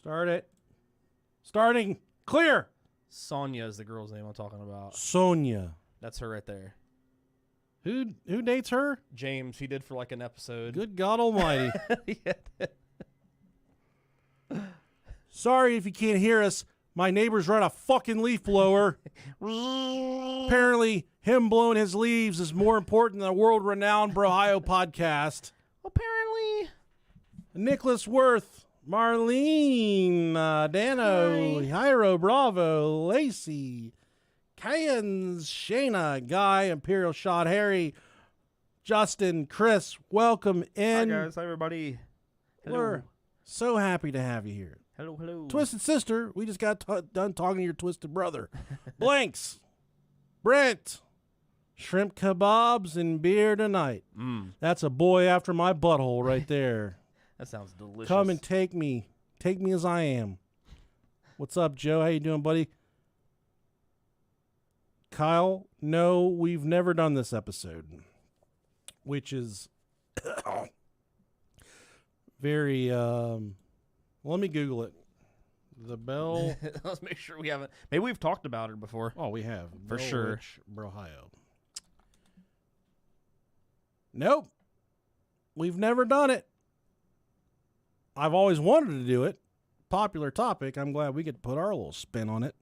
Start it. Starting. Clear. Sonia is the girl's name I'm talking about. Sonia. That's her right there. Who dates her? James, he did for like an episode. Good God Almighty. Yeah. Sorry if you can't hear us. My neighbor's run a fucking leaf blower. Apparently, him blowing his leaves is more important than a world-renowned Brohio podcast. Apparently. Nicholas Worth, Marlene, Dano, Hyro, Bravo, Lacey, Kayans, Shayna, Guy, Imperial Shot, Harry, Justin, Chris, welcome in. Hi, guys. Hi, everybody. Hello. We're so happy to have you here. Hello, hello. Twisted Sister, we just got done talking to your twisted brother. Blanks, Brent, shrimp kebabs and beer tonight. That's a boy after my butthole right there. That sounds delicious. Come and take me as I am. What's up, Joe? How you doing, buddy? Kyle, no, we've never done this episode, which is very, let me Google it. The Bell. Let's make sure we haven't. Maybe we've talked about her before. Oh, we have. For sure. Brohio. Nope. We've never done it. I've always wanted to do it. Popular topic. I'm glad we could put our little spin on it.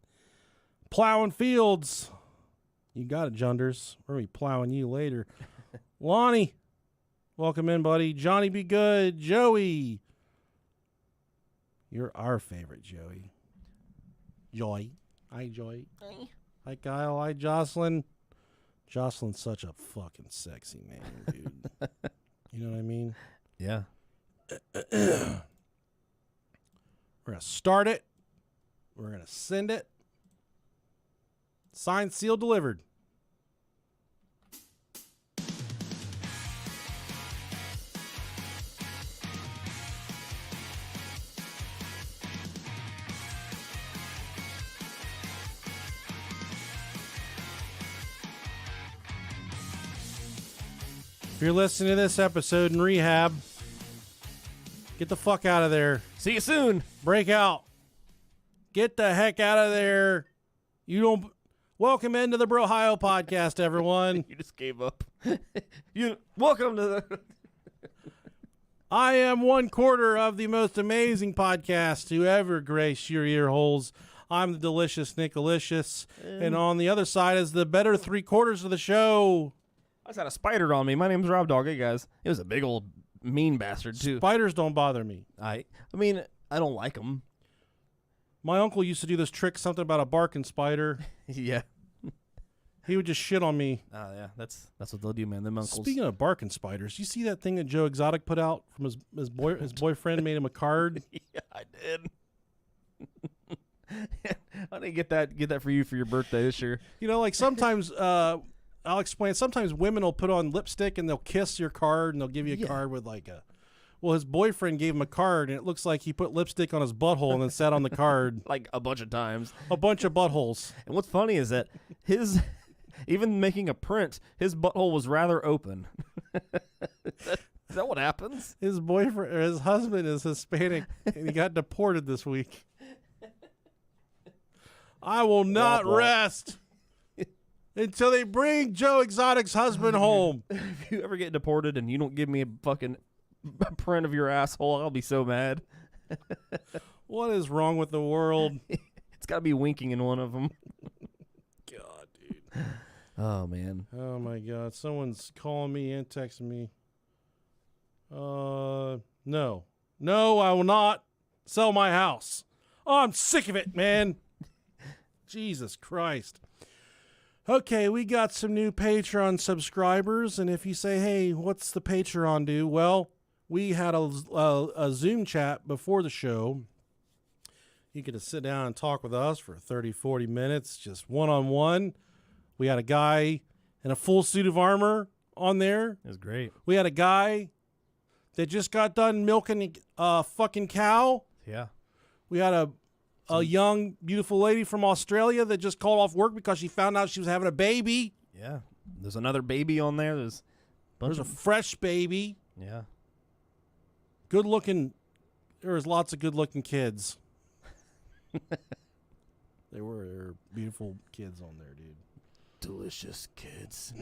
Plowing fields. You got it, Junders. We're going to be plowing you later. Lonnie. Welcome in, buddy. Johnny Be Good. Joey. You're our favorite, Joey. Joy. Hi, Joy. Hi. Hi, Kyle. Hi, Jocelyn. Jocelyn's such a fucking sexy name, dude. You know what I mean? Yeah. We're going to start it. We're going to send it. Signed, sealed, delivered. If you're listening to this episode in rehab, get the fuck out of there. See you soon. Break out. Get the heck out of there. You don't. Welcome into the Brohio podcast, everyone. You just gave up. Welcome to the. I am 1/4 of the most amazing podcast to ever grace your ear holes. I'm the delicious Nicolicious, and on the other side is the better 3/4 of the show. I just had a spider on me. My name's Rob Dog. Hey, guys. It was a big old mean bastard, too. Spiders don't bother me. I mean, I don't like them. My uncle used to do this trick, something about a barking spider. Yeah. He would just shit on me. Oh, yeah. That's what they'll do, man. Them uncles. Speaking of barking spiders, you see that thing that Joe Exotic put out from his boyfriend made him a card? Yeah, I did. I didn't get that for you for your birthday this year. You know, like sometimes I'll explain. Sometimes women will put on lipstick and they'll kiss your card and they'll give you a card with like a. Well, his boyfriend gave him a card and it looks like he put lipstick on his butthole and then sat on the card. Like a bunch of times. A bunch of buttholes. And what's funny is that even making a print, his butthole was rather open. Is that what happens? His boyfriend, or his husband is Hispanic and he got deported this week. I will not rest until they bring Joe Exotic's husband home. If you ever get deported and you don't give me a fucking print of your asshole, I'll be so mad. What is wrong with the world? It's got to be winking in one of them. God, dude. Oh, man. Oh, my God. Someone's calling me and texting me. No. No, I will not sell my house. Oh, I'm sick of it, man. Jesus Christ. Okay, we got some new Patreon subscribers, and if you say, hey, what's the Patreon do? Well, we had a Zoom chat before the show. You get to sit down and talk with us for 30, 40 minutes, just one-on-one. We had a guy in a full suit of armor on there. It was great. We had a guy that just got done milking a fucking cow. Yeah. We had a young, beautiful lady from Australia that just called off work because she found out she was having a baby. Yeah. There's another baby on there. There's a fresh baby. Yeah. Good looking. There's lots of good looking kids. They were beautiful kids on there, dude. Delicious kids.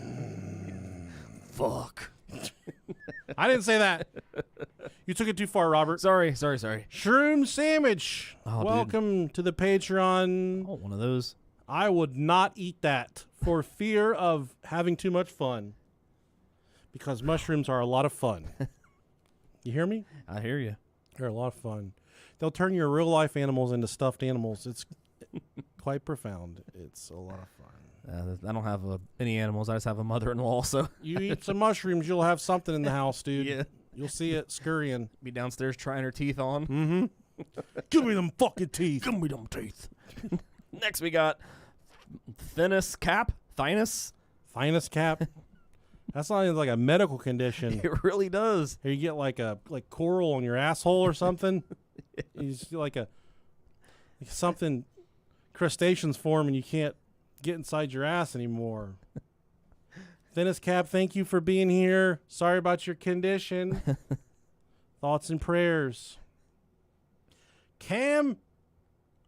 Fuck. I didn't say that. You took it too far, Robert. Sorry. Shroom sandwich. Oh, welcome to the Patreon. Oh, one of those. I would not eat that for fear of having too much fun. Because mushrooms are a lot of fun. You hear me? I hear you. They're a lot of fun. They'll turn your real life animals into stuffed animals. It's quite profound. It's a lot of fun. I don't have any animals. I just have a mother-in-law. So You eat some mushrooms, you'll have something in the house, dude. yeah, You'll see it scurrying. be downstairs trying her teeth on. Mm-hmm. Give me them fucking teeth. Give me them teeth. Next, we got Thinus cap. Thinus. Finest cap. That's not even like a medical condition. It really does. Here you get like coral on your asshole or something. You just feel like something crustaceans form and you can't get inside your ass anymore. Thinnest cap, thank you for being here. Sorry about your condition. Thoughts and prayers. Cam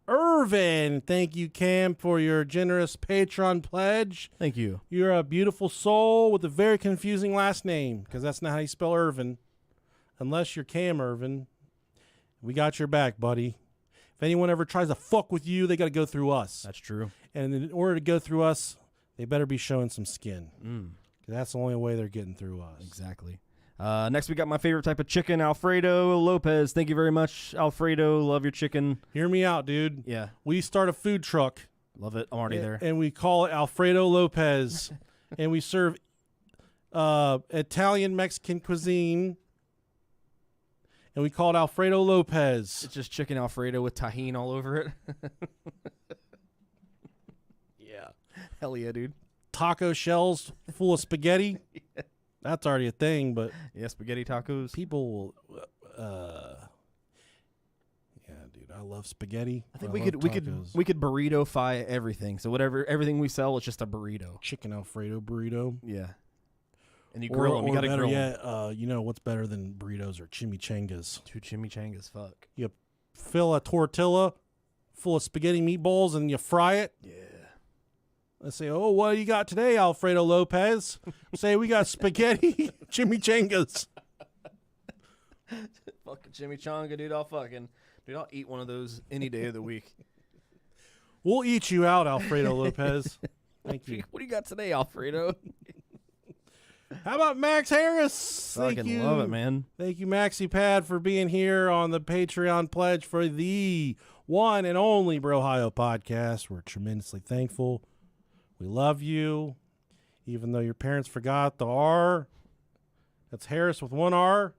Irvin, thank you, Cam, for your generous Patreon pledge. Thank you. You're a beautiful soul with a very confusing last name, because that's not how you spell Irvin. Unless you're Cam Irvin. We got your back, buddy. If anyone ever tries to fuck with you, they got to go through us. That's true. And in order to go through us, they better be showing some skin. 'Cause that's the only way they're getting through us. Exactly. Next, we got my favorite type of chicken, Alfredo Lopez. Thank you very much, Alfredo. Love your chicken. Hear me out, dude. Yeah. We start a food truck. Love it. I'm already there. And we call it Alfredo Lopez. And we serve Italian Mexican cuisine. And we call it Alfredo Lopez. It's just chicken Alfredo with tahini all over it. Yeah. Hell yeah, dude. Taco shells full of spaghetti. Yeah. That's already a thing, but Yeah, spaghetti tacos. people will, yeah, dude, I love spaghetti. I think love we tacos. could burrito-fy everything. So everything we sell is just a burrito. Chicken Alfredo burrito. Yeah. And you grill them. You got to better grill yet, them. you know what's better than burritos or chimichangas? 2 chimichangas. Fuck. You fill a tortilla full of spaghetti meatballs and you fry it. Yeah. I say, oh, what do you got today, Alfredo Lopez? Say, we got spaghetti chimichangas. Fucking chimichanga, dude. I'll eat one of those any day of the week. We'll eat you out, Alfredo Lopez. Thank you. What do you got today, Alfredo? How about Max Harris? Fucking love it, man. Thank you, Maxi Pad, for being here on the Patreon pledge for the one and only Brohio podcast. We're tremendously thankful. We love you, even though your parents forgot the R. That's Harris with one R.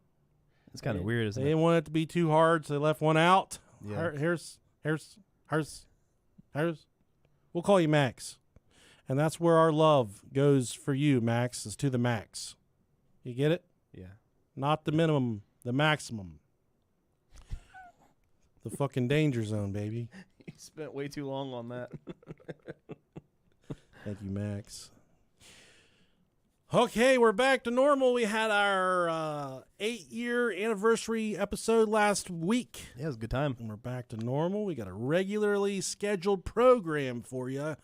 It's kind of weird, isn't They it? didn't want it to be too hard, so they left one out. Yeah. Harris. We'll call you Max. And that's where our love goes for you, Max, is to the max. You get it? Yeah. Not the minimum, the maximum. The fucking danger zone, baby. You spent way too long on that. Thank you, Max. Okay, we're back to normal. We had our 8-year anniversary episode last week. Yeah, it was a good time. And we're back to normal. We got a regularly scheduled program for you.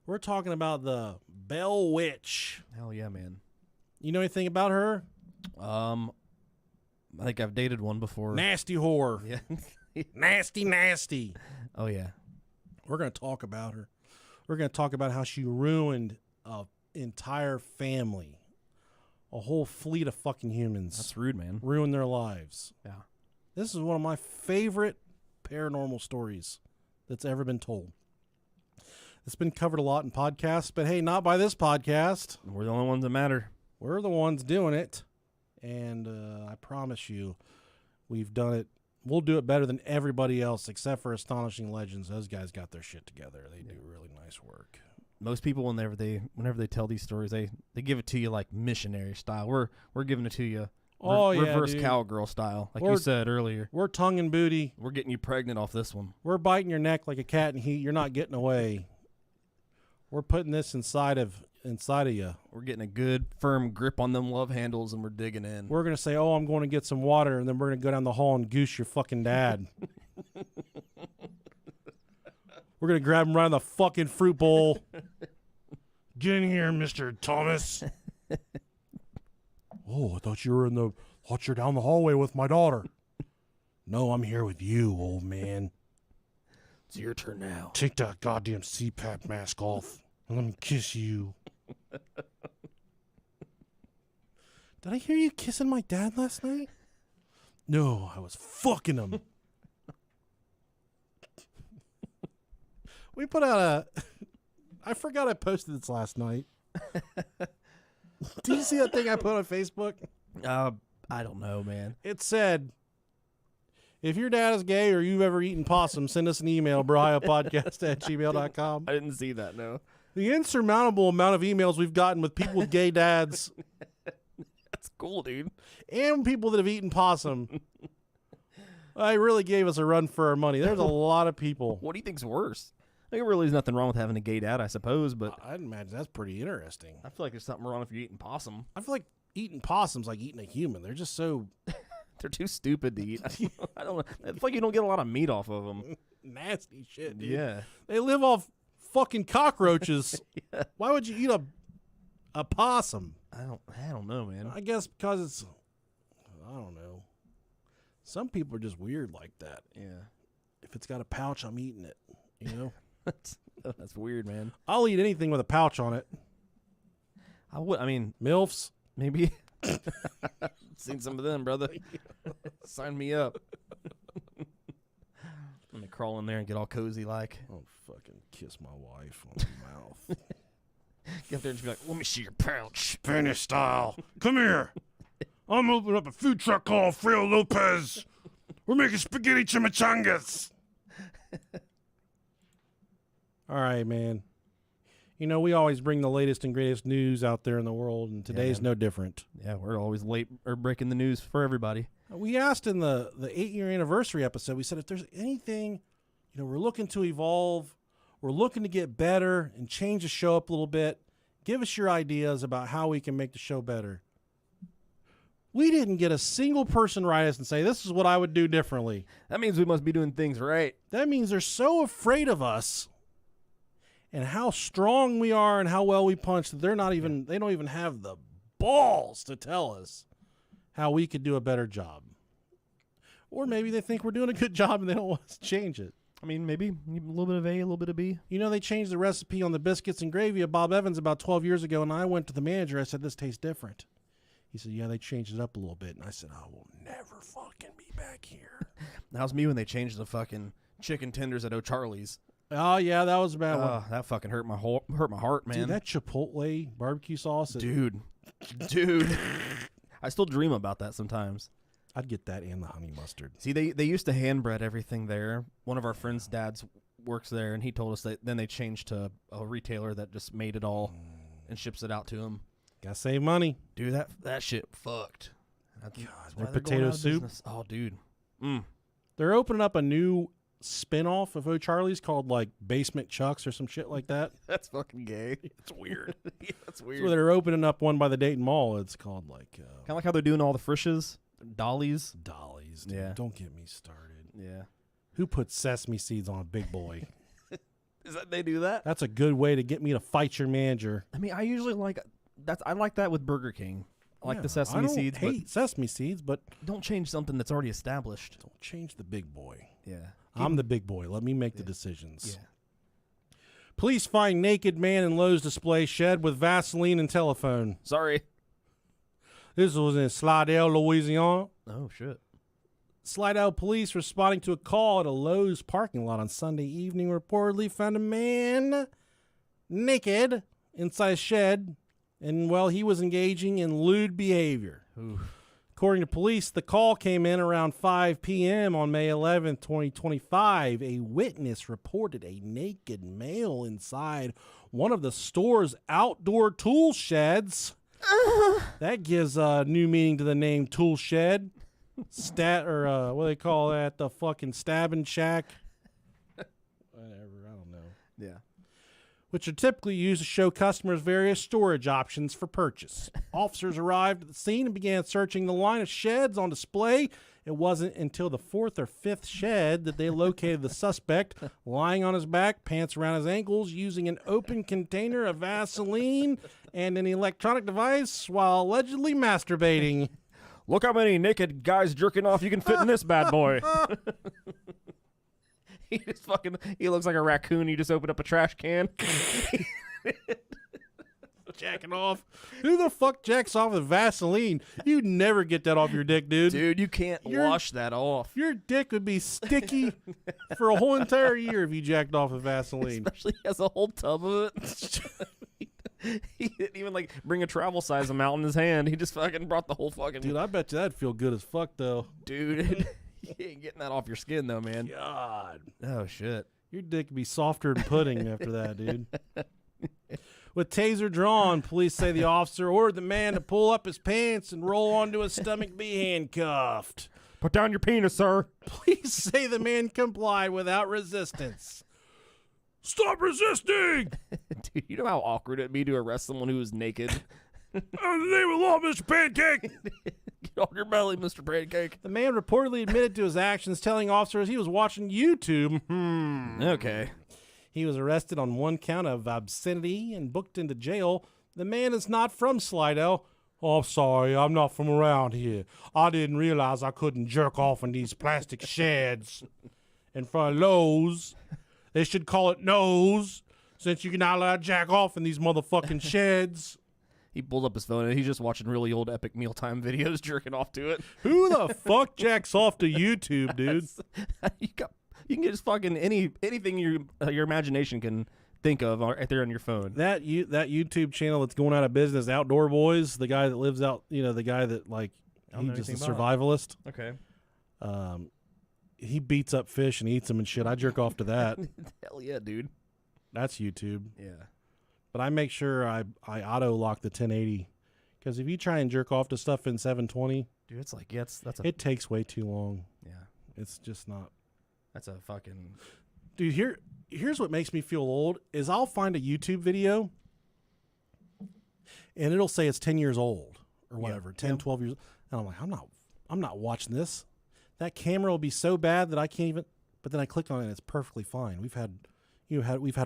We're talking about the Bell Witch. Hell yeah, man. You know anything about her? I think I've dated one before. Nasty whore. Yeah. Nasty. Oh, yeah. We're going to talk about her. We're going to talk about how she ruined an entire family. A whole fleet of fucking humans. That's rude, man. Ruined their lives. Yeah. This is one of my favorite paranormal stories that's ever been told. It's been covered a lot in podcasts, but hey, not by this podcast. We're the only ones that matter. We're the ones doing it. And I promise you, we've done it. We'll do it better than everybody else, except for Astonishing Legends. Those guys got their shit together. They do really nice work. Most people, whenever they tell these stories, they give it to you like missionary style. We're giving it to you reverse dude. Cowgirl style, like you said earlier. We're tongue and booty. We're getting you pregnant off this one. We're biting your neck like a cat in heat. You're not getting away. We're putting this inside of you. We're getting a good, firm grip on them love handles, and we're digging in. We're going to say, oh, I'm going to get some water, and then we're going to go down the hall and goose your fucking dad. We're going to grab him right in the fucking fruit bowl. Get in here, Mr. Thomas. Oh, I thought you were down the hallway with my daughter. No, I'm here with you, old man. It's your turn now. Take that goddamn CPAP mask off and let me kiss you. Did I hear you kissing my dad last night? No, I was fucking him. We put out I forgot I posted this last night. Did you see that thing I put on Facebook? I don't know, man. It said, if your dad is gay or you've ever eaten possum, send us an email, briapodcast@gmail.com. I didn't see that, no. The insurmountable amount of emails we've gotten with people with gay dads That's cool, dude. and people that have eaten possum. I really gave us a run for our money. There's a lot of people. What do you think's worse? I think really there's nothing wrong with having a gay dad, I suppose, but I'd imagine that's pretty interesting. I feel like there's something wrong if you're eating possum. I feel like eating possum's like eating a human. They're just so They're too stupid to eat. I don't know. It's like you don't get a lot of meat off of them. nasty shit, dude. Yeah. They live off fucking cockroaches. Yeah. Why would you eat a possum? I don't know, man. I guess because it's, I don't know. Some people are just weird like that. Yeah. If it's got a pouch, I'm eating it. You know? That's weird, man. I'll eat anything with a pouch on it. I mean, MILFs. maybe. Seen some of them, brother. Sign me up. Let me crawl in there and get all cozy like. I'll fucking kiss my wife on the mouth. Get up there and just be like, let me see your pouch. Spanish style. Come here. I'm opening up a food truck called Alfredo Lopez. We're making spaghetti chimichangas. All right, man. You know, we always bring the latest and greatest news out there in the world, and today's no different. Yeah, we're always late or breaking the news for everybody. We asked in the 8-year anniversary episode, we said if there's anything, you know, we're looking to evolve, we're looking to get better and change the show up a little bit, give us your ideas about how we can make the show better. We didn't get a single person write us and say, this is what I would do differently. That means we must be doing things right. That means they're so afraid of us and how strong we are and how well we punch that they don't even have the balls to tell us how we could do a better job. Or maybe they think we're doing a good job and they don't want us to change it. I mean, maybe a little bit of A, a little bit of B. You know, they changed the recipe on the biscuits and gravy of Bob Evans about 12 years ago, and I went to the manager. I said, this tastes different. He said, yeah, they changed it up a little bit. And I said, I will never fucking be back here. That was me when they changed the fucking chicken tenders at O'Charlie's. Oh, yeah, that was a bad one. That fucking hurt my heart, man. Dude, that Chipotle barbecue sauce. Dude. I still dream about that sometimes. I'd get that and the honey mustard. See, they used to hand bread everything there. One of our friends' dads works there, and he told us that then they changed to a retailer that just made it all and ships it out to him. Gotta save money. Dude, that shit fucked. That's God, why their they're going potato out of soup. business. Oh, dude. They're opening up a new spin-off of O'Charlie's called like Basement Chuck's or some shit like that. That's fucking gay. It's weird. Yeah, that's weird. So they're opening up one by the Dayton Mall. It's called like Kind of like how they're doing all the Frishes, Dollies. Dollies. Dude. Yeah. Don't get me started. Yeah. Who puts sesame seeds on a big boy? Is that they do that? That's a good way to get me to fight your manager. I mean, I usually like that's. I like that with Burger King. I like the sesame I don't seeds. hate sesame seeds, but Don't change something that's already established. don't change the big boy. Yeah. I'm the big boy. Let me make the decisions. Yeah. Police find naked man in Lowe's display shed with Vaseline and telephone. Sorry. This was in Slidell, Louisiana. Oh shit. Slidell police responding to a call at a Lowe's parking lot on Sunday evening reportedly found a man naked inside a shed, and well, he was engaging in lewd behavior. Ooh. According to police, the call came in around 5 p.m. on May 11th, 2025. A witness reported a naked male inside one of the store's outdoor tool sheds. That gives new meaning to the name tool shed. What do they call that? The fucking stabbing shack? Whatever, I don't know. Yeah. Which are typically used to show customers various storage options for purchase. Officers arrived at the scene and began searching the line of sheds on display It wasn't until the fourth or fifth shed that they located the suspect lying on his back, pants around his ankles, using an open container of Vaseline and an electronic device while allegedly masturbating. Look how many naked guys jerking off you can fit in this bad boy. He looks like a raccoon. You just opened up a trash can. Jacking off. Who the fuck jacks off with Vaseline? You'd never get that off your dick, dude. Dude, you can't wash that off. Your dick would be sticky for a whole entire year if you jacked off with Vaseline. Especially has a whole tub of it. He didn't even like bring a travel size amount in his hand. He just fucking brought the whole fucking. Dude, I bet you that'd feel good as fuck though. Dude, you ain't getting that off your skin though, man. God. Oh shit. Your dick would be softer than pudding after that, dude. With taser drawn, police say the officer ordered the man to pull up his pants and roll onto his stomach, be handcuffed. Put down your penis, sir. Police say the man complied without resistance. Stop resisting! Dude, you know how awkward it'd be to arrest someone who was naked? In the name of law, Mr. Pancake! Get off your belly, Mr. Pancake. The man reportedly admitted to his actions, telling officers he was watching YouTube. Okay. He was arrested on one count of obscenity and booked into jail. The man is not from Slidell. Oh, I'm sorry, I'm not from around here. I didn't realize I couldn't jerk off in these plastic sheds in front of Lowe's. They should call it nose, since you're not allowed to jack off in these motherfucking sheds. He pulled up his phone and he's just watching really old epic mealtime videos, jerking off to it. Who the fuck jacks off to YouTube, dude? You can get just fucking anything your imagination can think of right there on your phone. That YouTube channel that's going out of business, Outdoor Boys, the guy that lives out, the guy that he's just a survivalist. Okay. He beats up fish and eats them and shit. I jerk off to that. Hell yeah, dude. That's YouTube. Yeah. But I make sure I auto lock the 1080 because if you try and jerk off to stuff in 720, dude, it's like it takes way too long. Yeah. It's just not. That's a fucking. Dude, here's what makes me feel old is I'll find a YouTube video and it'll say it's 10 years old or whatever, 10, 12 years. And I'm like, I'm not watching this. That camera will be so bad that I can't even, but then I click on it and it's perfectly fine. We've had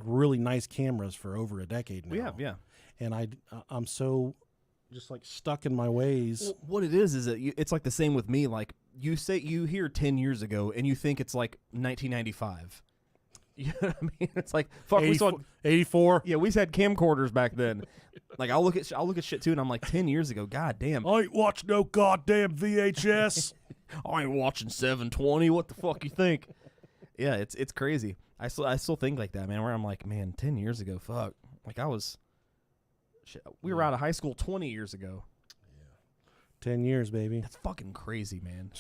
really nice cameras for over a decade now. We have, yeah. And I'm so just like stuck in my ways. Well, what it is that it's like the same with me. Like you hear 10 years ago and you think it's like 1995. You know what I mean? It's like fuck. 84, we saw 84. Yeah, we had camcorders back then. Like I'll look at shit too, and I'm like 10 years ago. God damn. I ain't watching no goddamn VHS. I ain't watching 720. What the fuck you think? Yeah, it's crazy. I still think like that, man. Where I'm like, man, 10 years ago, fuck. Like we were out of high school 20 years ago. Yeah. 10 years, baby. That's fucking crazy, man.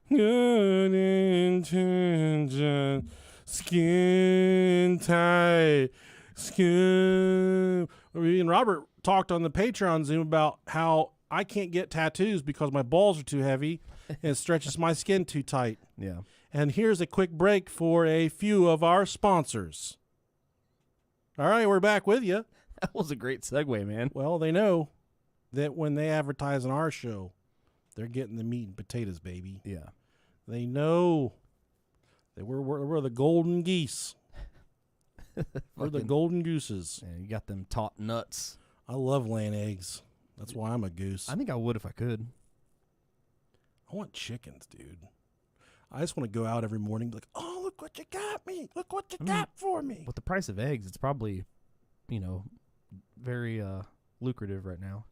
Good intention, skin tight, skin. Me and Robert talked on the Patreon Zoom about how I can't get tattoos because my balls are too heavy and it stretches my skin too tight. Yeah. And here's a quick break for a few of our sponsors. All right, we're back with you. That was a great segue, man. Well, they know that when they advertise on our show, they're getting the meat and potatoes, baby. Yeah. They know that we're the golden geese. We're the golden gooses. Yeah, you got them taut nuts. I love laying eggs. That's why I'm a goose. I think I would if I could. I want chickens, dude. I just want to go out every morning and be like, oh, look what you got me. Look what you got for me. With the price of eggs, it's probably, very lucrative right now.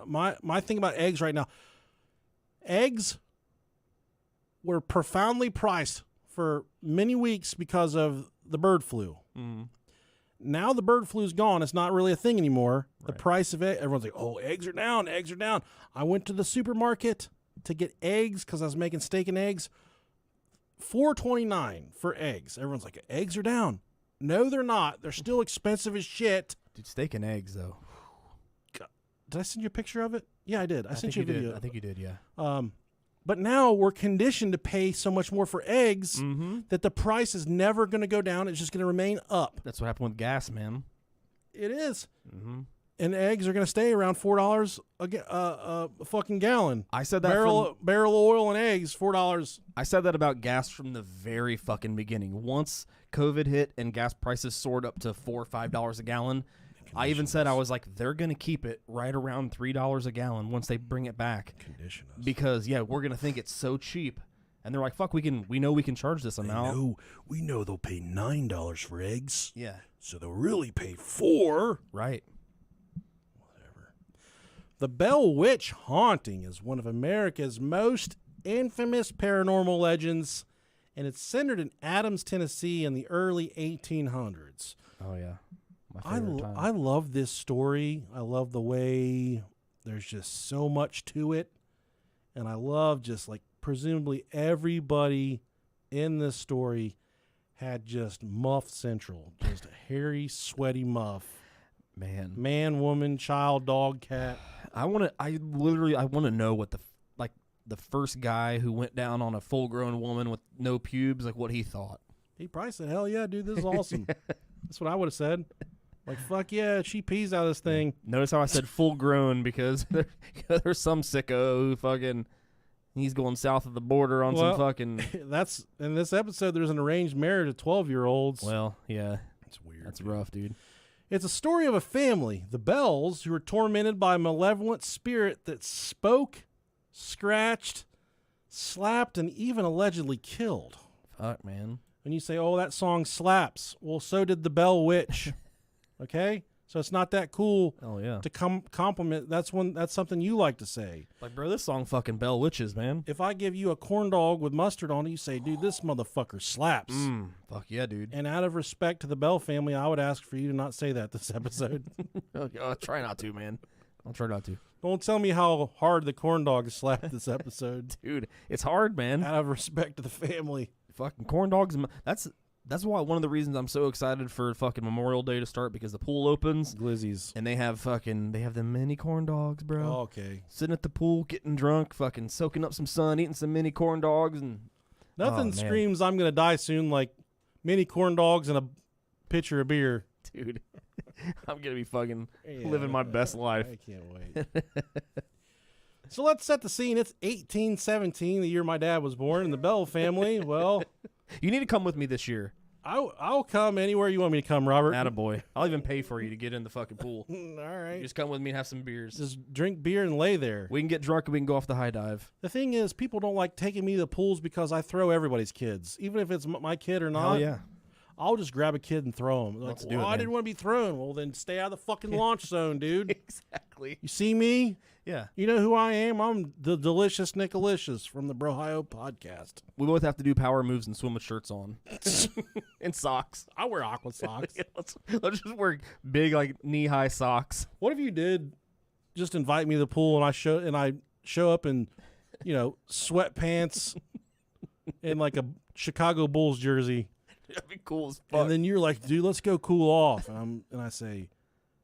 My thing about eggs right now, eggs were profoundly priced for many weeks because of the bird flu. Mm. Now the bird flu's gone. It's not really a thing anymore. Right. The price of it, everyone's like, oh, eggs are down, eggs are down. I went to the supermarket to get eggs because I was making steak and eggs. $4.29 for eggs. Everyone's like, eggs are down. No, they're not. They're still expensive as shit. Dude, steak and eggs, though. Did I send you a picture of it? Yeah, I did. I sent you a video. I think you did, yeah. But now we're conditioned to pay so much more for eggs that the price is never going to go down. It's just going to remain up. That's what happened with gas, man. It is. Mm-hmm. and eggs are going to stay around $4 a fucking gallon. I said that barrel of oil and eggs, $4. I said that about gas from the very fucking beginning. Once COVID hit and gas prices soared up to $4 or $5 a gallon, I even said, I was like, they're going to keep it right around $3 a gallon once they bring it back. Condition us. Because, yeah, we're going to think it's so cheap. And they're like, fuck, we know we can charge this amount. We know they'll pay $9 for eggs. Yeah. So they'll really pay $4. Right. Whatever. The Bell Witch haunting is one of America's most infamous paranormal legends, and it's centered in Adams, Tennessee in the early 1800s. Oh, yeah. My favorite time. I love this story. I love the way there's just so much to it. And I love just like presumably everybody in this story had just muff central. Just a hairy, sweaty muff. Man, woman, child, dog, cat. I want to know what the first guy who went down on a full-grown woman with no pubes, like what he thought. He probably said, hell yeah, dude, this is awesome. That's what I would have said. Like, fuck yeah, she pees out of this thing. Notice how I said full-grown because there's some sicko who fucking, he's going south of the border on some fucking... That's, in this episode, there's an arranged marriage of 12-year-olds. Well, yeah. It's weird. That's rough, dude. It's a story of a family, the Bells, who were tormented by a malevolent spirit that spoke, scratched, slapped, and even allegedly killed. Fuck, man. And you say, oh, that song slaps. Well, so did the Bell Witch. Okay? So it's not that cool to compliment. That's something you like to say. Like, bro, this song fucking Bell Witches, man. If I give you a corn dog with mustard on it, you say, dude, this motherfucker slaps. Fuck yeah, dude. And out of respect to the Bell family, I would ask for you to not say that this episode. I'll try not to, man. I'll try not to. Don't tell me how hard the corn dog slapped this episode. Dude, it's hard, man. Out of respect to the family. Fucking corn dogs. That's why one of the reasons I'm so excited for fucking Memorial Day to start, because the pool opens. Glizzies. And they have the mini corn dogs, bro. Oh, okay. Sitting at the pool, getting drunk, fucking soaking up some sun, eating some mini corn dogs, and nothing screams I'm going to die soon like mini corn dogs and a pitcher of beer. Dude, I'm going to be fucking living my best life. I can't wait. So let's set the scene. It's 1817, the year my dad was born, in the Bell family. Well... You need to come with me this year. I'll come anywhere you want me to come, Robert. Attaboy. I'll even pay for you to get in the fucking pool. All right. You just come with me and have some beers. Just drink beer and lay there. We can get drunk and we can go off the high dive. The thing is, people don't like taking me to the pools because I throw everybody's kids. Even if it's my kid or not. Hell yeah. I'll just grab a kid and throw them. Like, Let's do it, I didn't want to be thrown. Well, then stay out of the fucking launch zone, dude. Exactly. You see me? Yeah. You know who I am? I'm the delicious Nicolicious from the Brohio podcast. We both have to do power moves and swim with shirts on. And socks. I wear aqua socks. Yeah, let's just wear big, like, knee-high socks. What if you did just invite me to the pool and I show up in, sweatpants and like a Chicago Bulls jersey? That'd be cool as fuck. And then you're like, dude, let's go cool off. And I say,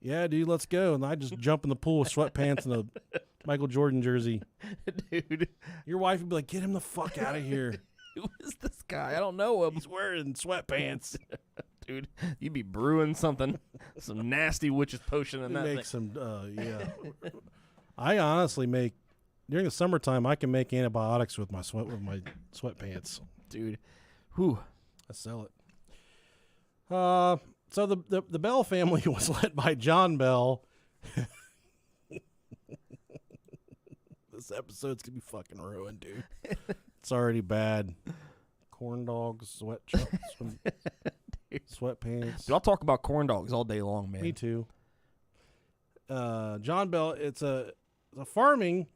yeah, dude, let's go. And I just jump in the pool with sweatpants and a Michael Jordan jersey. Dude. Your wife would be like, get him the fuck out of here. Who is this guy? I don't know him. He's wearing sweatpants. Dude, you'd be brewing something. Some nasty witch's potion in that make thing. some, I honestly during the summertime, I can make antibiotics with my sweatpants. Dude, whew. I sell it. So the Bell family was led by John Bell. This episode's gonna be fucking ruined, dude. It's already bad. Corn dogs, sweatpants. Dude, I'll talk about corn dogs all day long, man. Me too. John Bell. It's a farming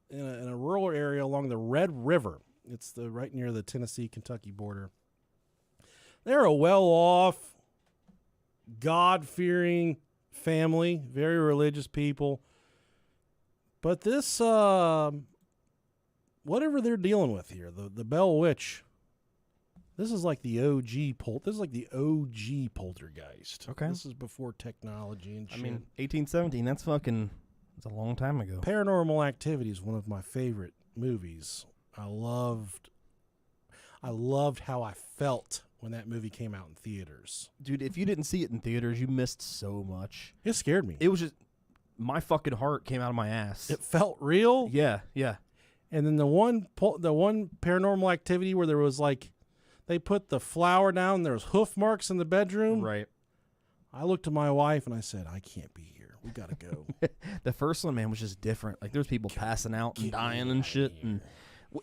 in a rural area along the Red River. It's right near the Tennessee-Kentucky border. They're a well-off, God-fearing family, very religious people. But this, whatever they're dealing with here, the Bell Witch, this is like the OG poltergeist. Okay. This is before technology and shit. I mean, 1817, that's a long time ago. Paranormal Activity is one of my favorite movies. I loved how I felt when that movie came out in theaters. Dude, if you didn't see it in theaters, you missed so much. It scared me. It was just, my fucking heart came out of my ass. It felt real. Yeah. And then the one Paranormal Activity where there was like, they put the flower down and there was hoof marks in the bedroom. Right. I looked at my wife and I said, I can't be here. We got to go. The first one, man, was just different. Like, there's people passing out and dying and shit. And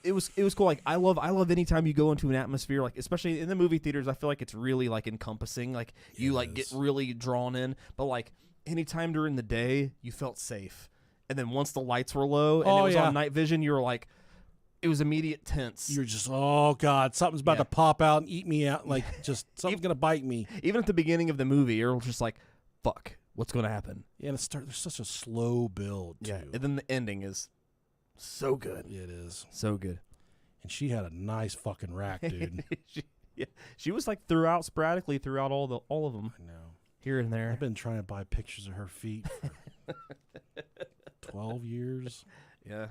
it was cool. Like, I love anytime you go into an atmosphere, like, especially in the movie theaters, I feel like it's really, like, encompassing. Like, you, like, get really drawn in. But, like, anytime during the day, you felt safe. And then once the lights were low and it was on night vision, you were like, it was immediate tense. You're just, oh, God, something's about to pop out and eat me out. Like, just something's going to bite me. Even at the beginning of the movie, you're just like, fuck, what's going to happen? Yeah, and there's such a slow build, too. Yeah, and then the ending is so good. It is. So good. And she had a nice fucking rack, dude. She was like sporadically throughout all of them. I know. Here and there. I've been trying to buy pictures of her feet for 12 years. Yeah.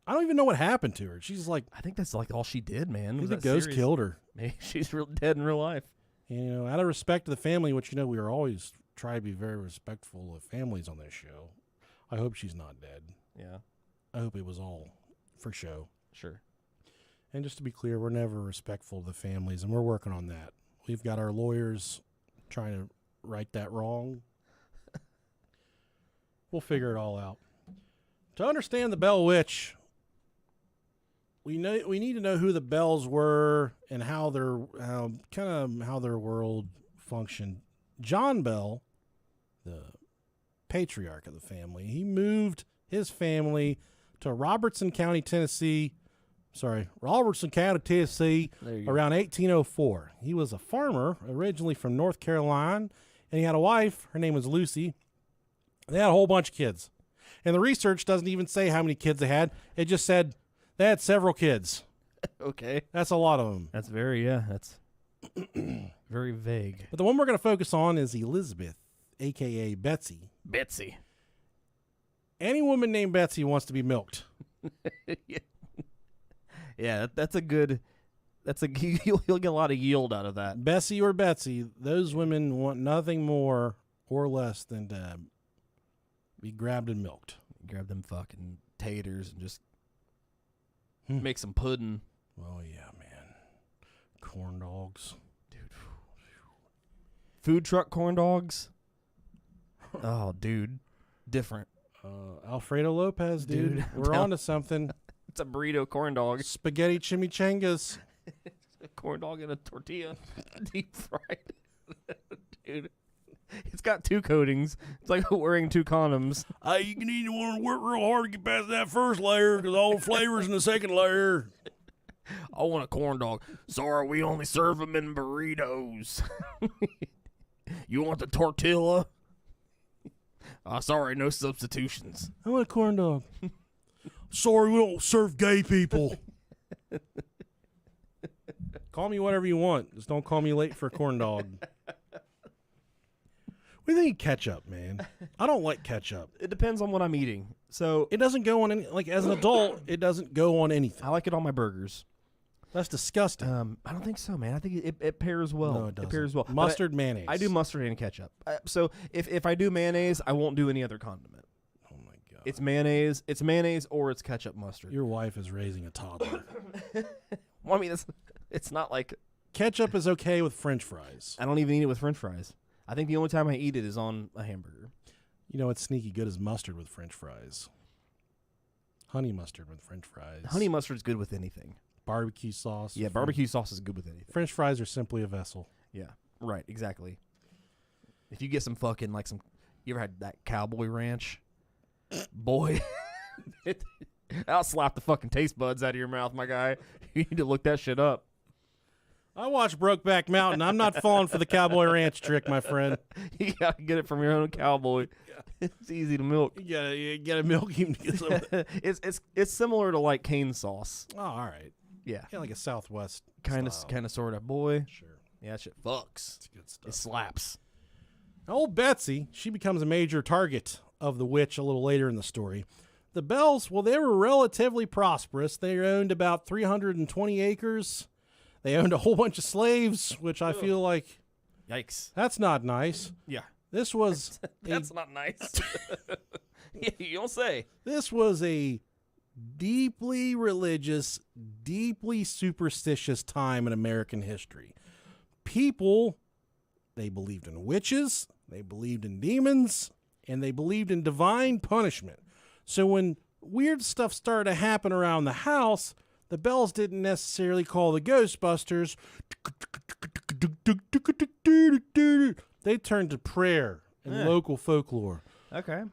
I don't even know what happened to her. She's like, I think that's like all she did, man. the ghost killed her. Maybe she's real dead in real life. You know, out of respect to the family, which, you know, we are always try to be very respectful of families on this show. I hope she's not dead. Yeah. I hope it was all for show. Sure. And just to be clear, we're never respectful of the families, and we're working on that. We've got our lawyers trying to right that wrong. We'll figure it all out. To understand the Bell Witch, we need to know who the Bells were and how their world functioned. John Bell, the patriarch of the family, he moved his family to Robertson County, Tennessee, around 1804. He was a farmer originally from North Carolina, and he had a wife. Her name was Lucy. They had a whole bunch of kids. And the research doesn't even say how many kids they had. It just said they had several kids. Okay. That's a lot of them. That's that's very vague. But the one we're going to focus on is Elizabeth, a.k.a. Betsy. Betsy. Any woman named Betsy wants to be milked. Yeah, you'll get a lot of yield out of that. Bessie or Betsy, those women want nothing more or less than to be grabbed and milked. Grab them fucking taters and just make some pudding. Oh, yeah, man. Corn dogs. Dude. Food truck corn dogs. Oh, dude. Different. Alfredo Lopez, dude. We're on to something. It's a burrito corn dog. Spaghetti chimichangas. A corn dog and a tortilla. Deep fried. Dude. It's got two coatings. It's like wearing two condoms. You need to want to work real hard to get past that first layer because all the flavors in the second layer. I want a corn dog. Sorry, we only serve them in burritos. You want the tortilla? Sorry, no substitutions. I want a corn dog. Sorry, we don't serve gay people. Call me whatever you want. Just don't call me late for a corn dog. What do you think of ketchup, man? I don't like ketchup. It depends on what I'm eating. So it doesn't go on any, like as an adult, it doesn't go on anything. I like it on my burgers. That's disgusting. I don't think so, man. I think it pairs well. No, it doesn't. It pairs well. Mustard, mayonnaise. I do mustard and ketchup. So if I do mayonnaise, I won't do any other condiment. Oh my god. It's mayonnaise. It's mayonnaise or it's ketchup mustard. Your wife is raising a toddler. Well, I mean, it's not like ketchup is okay with French fries. I don't even eat it with French fries. I think the only time I eat it is on a hamburger. You know what's sneaky good is mustard with French fries. Honey mustard with French fries. Honey mustard's good with anything. Barbecue sauce. Yeah, barbecue sauce is good with anything. French fries are simply a vessel. Yeah, right, exactly. If you get some fucking, like some, you ever had that cowboy ranch? Boy, I'll slap the fucking taste buds out of your mouth, my guy. You need to look that shit up. I watched Brokeback Mountain. I'm not falling for the cowboy ranch trick, my friend. You gotta get it from your own cowboy. Yeah. It's easy to milk. You gotta milk him to get some of that. It's similar to like cane sauce. Oh, all right. Yeah. Kind of like a Southwest kind of sort of. Boy. Sure. Yeah, that shit fucks. It's good stuff. It slaps. Old Betsy, she becomes a major target of the witch a little later in the story. The Bells, well, they were relatively prosperous. They owned about 320 acres. They owned a whole bunch of slaves, which I feel like Yikes. that's not nice. Yeah. This was That's not nice. Yeah, you don't say. This was a deeply religious, deeply superstitious time in American history. People, they believed in witches, they believed in demons, and they believed in divine punishment. So when weird stuff started to happen around the house, the bells didn't necessarily call the Ghostbusters. They turned to prayer and local folklore. Okay.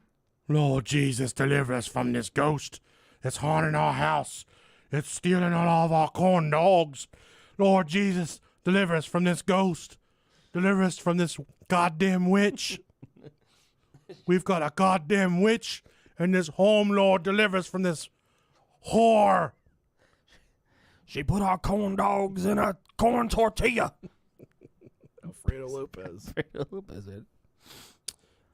Lord Jesus, deliver us from this ghost that's haunting our house. It's stealing all of our corn dogs. Lord Jesus, deliver us from this ghost. Deliver us from this goddamn witch. We've got a goddamn witch in this home, Lord. Deliver us from this whore. She put our corn dogs in a corn tortilla. Alfredo Lopez. Alfredo Lopez, man.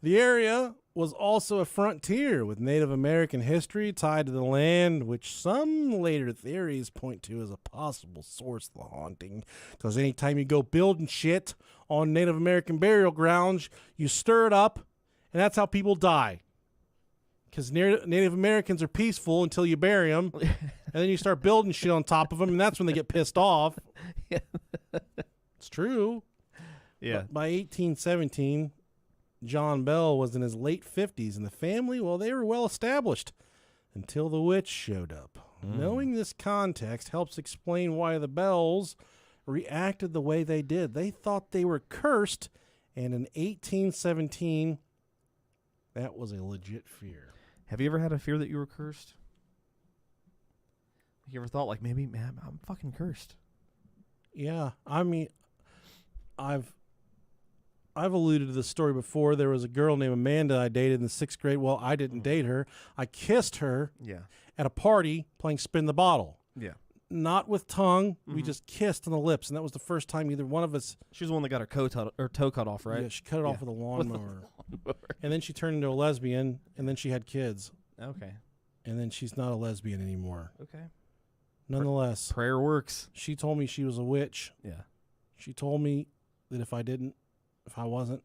The area was also a frontier with Native American history tied to the land, which some later theories point to as a possible source of the haunting. Because anytime you go building shit on Native American burial grounds, you stir it up, and that's how people die. Because Native Americans are peaceful until you bury them, and then you start building shit on top of them, and that's when they get pissed off. Yeah. It's true. Yeah. But by 1817... John Bell was in his late 50s, and the family, well, they were well established until the witch showed up. Knowing this context helps explain why the Bells reacted the way they did. They thought they were cursed, and in 1817, that was a legit fear. Have you ever had a fear that you were cursed? You ever thought, like, maybe, man, I'm fucking cursed? Yeah, I mean, I've alluded to this story before. There was a girl named Amanda I dated in the 6th grade. Well, I didn't date her. I kissed her at a party playing Spin the Bottle. Yeah. Not with tongue. We just kissed on the lips, and that was the first time either one of us... She was the one that got her toe cut off, right? Yeah, she cut it off with a lawnmower. And then she turned into a lesbian, and then she had kids. Okay. And then she's not a lesbian anymore. Okay. Nonetheless, prayer works. She told me she was a witch. Yeah. She told me that if I wasn't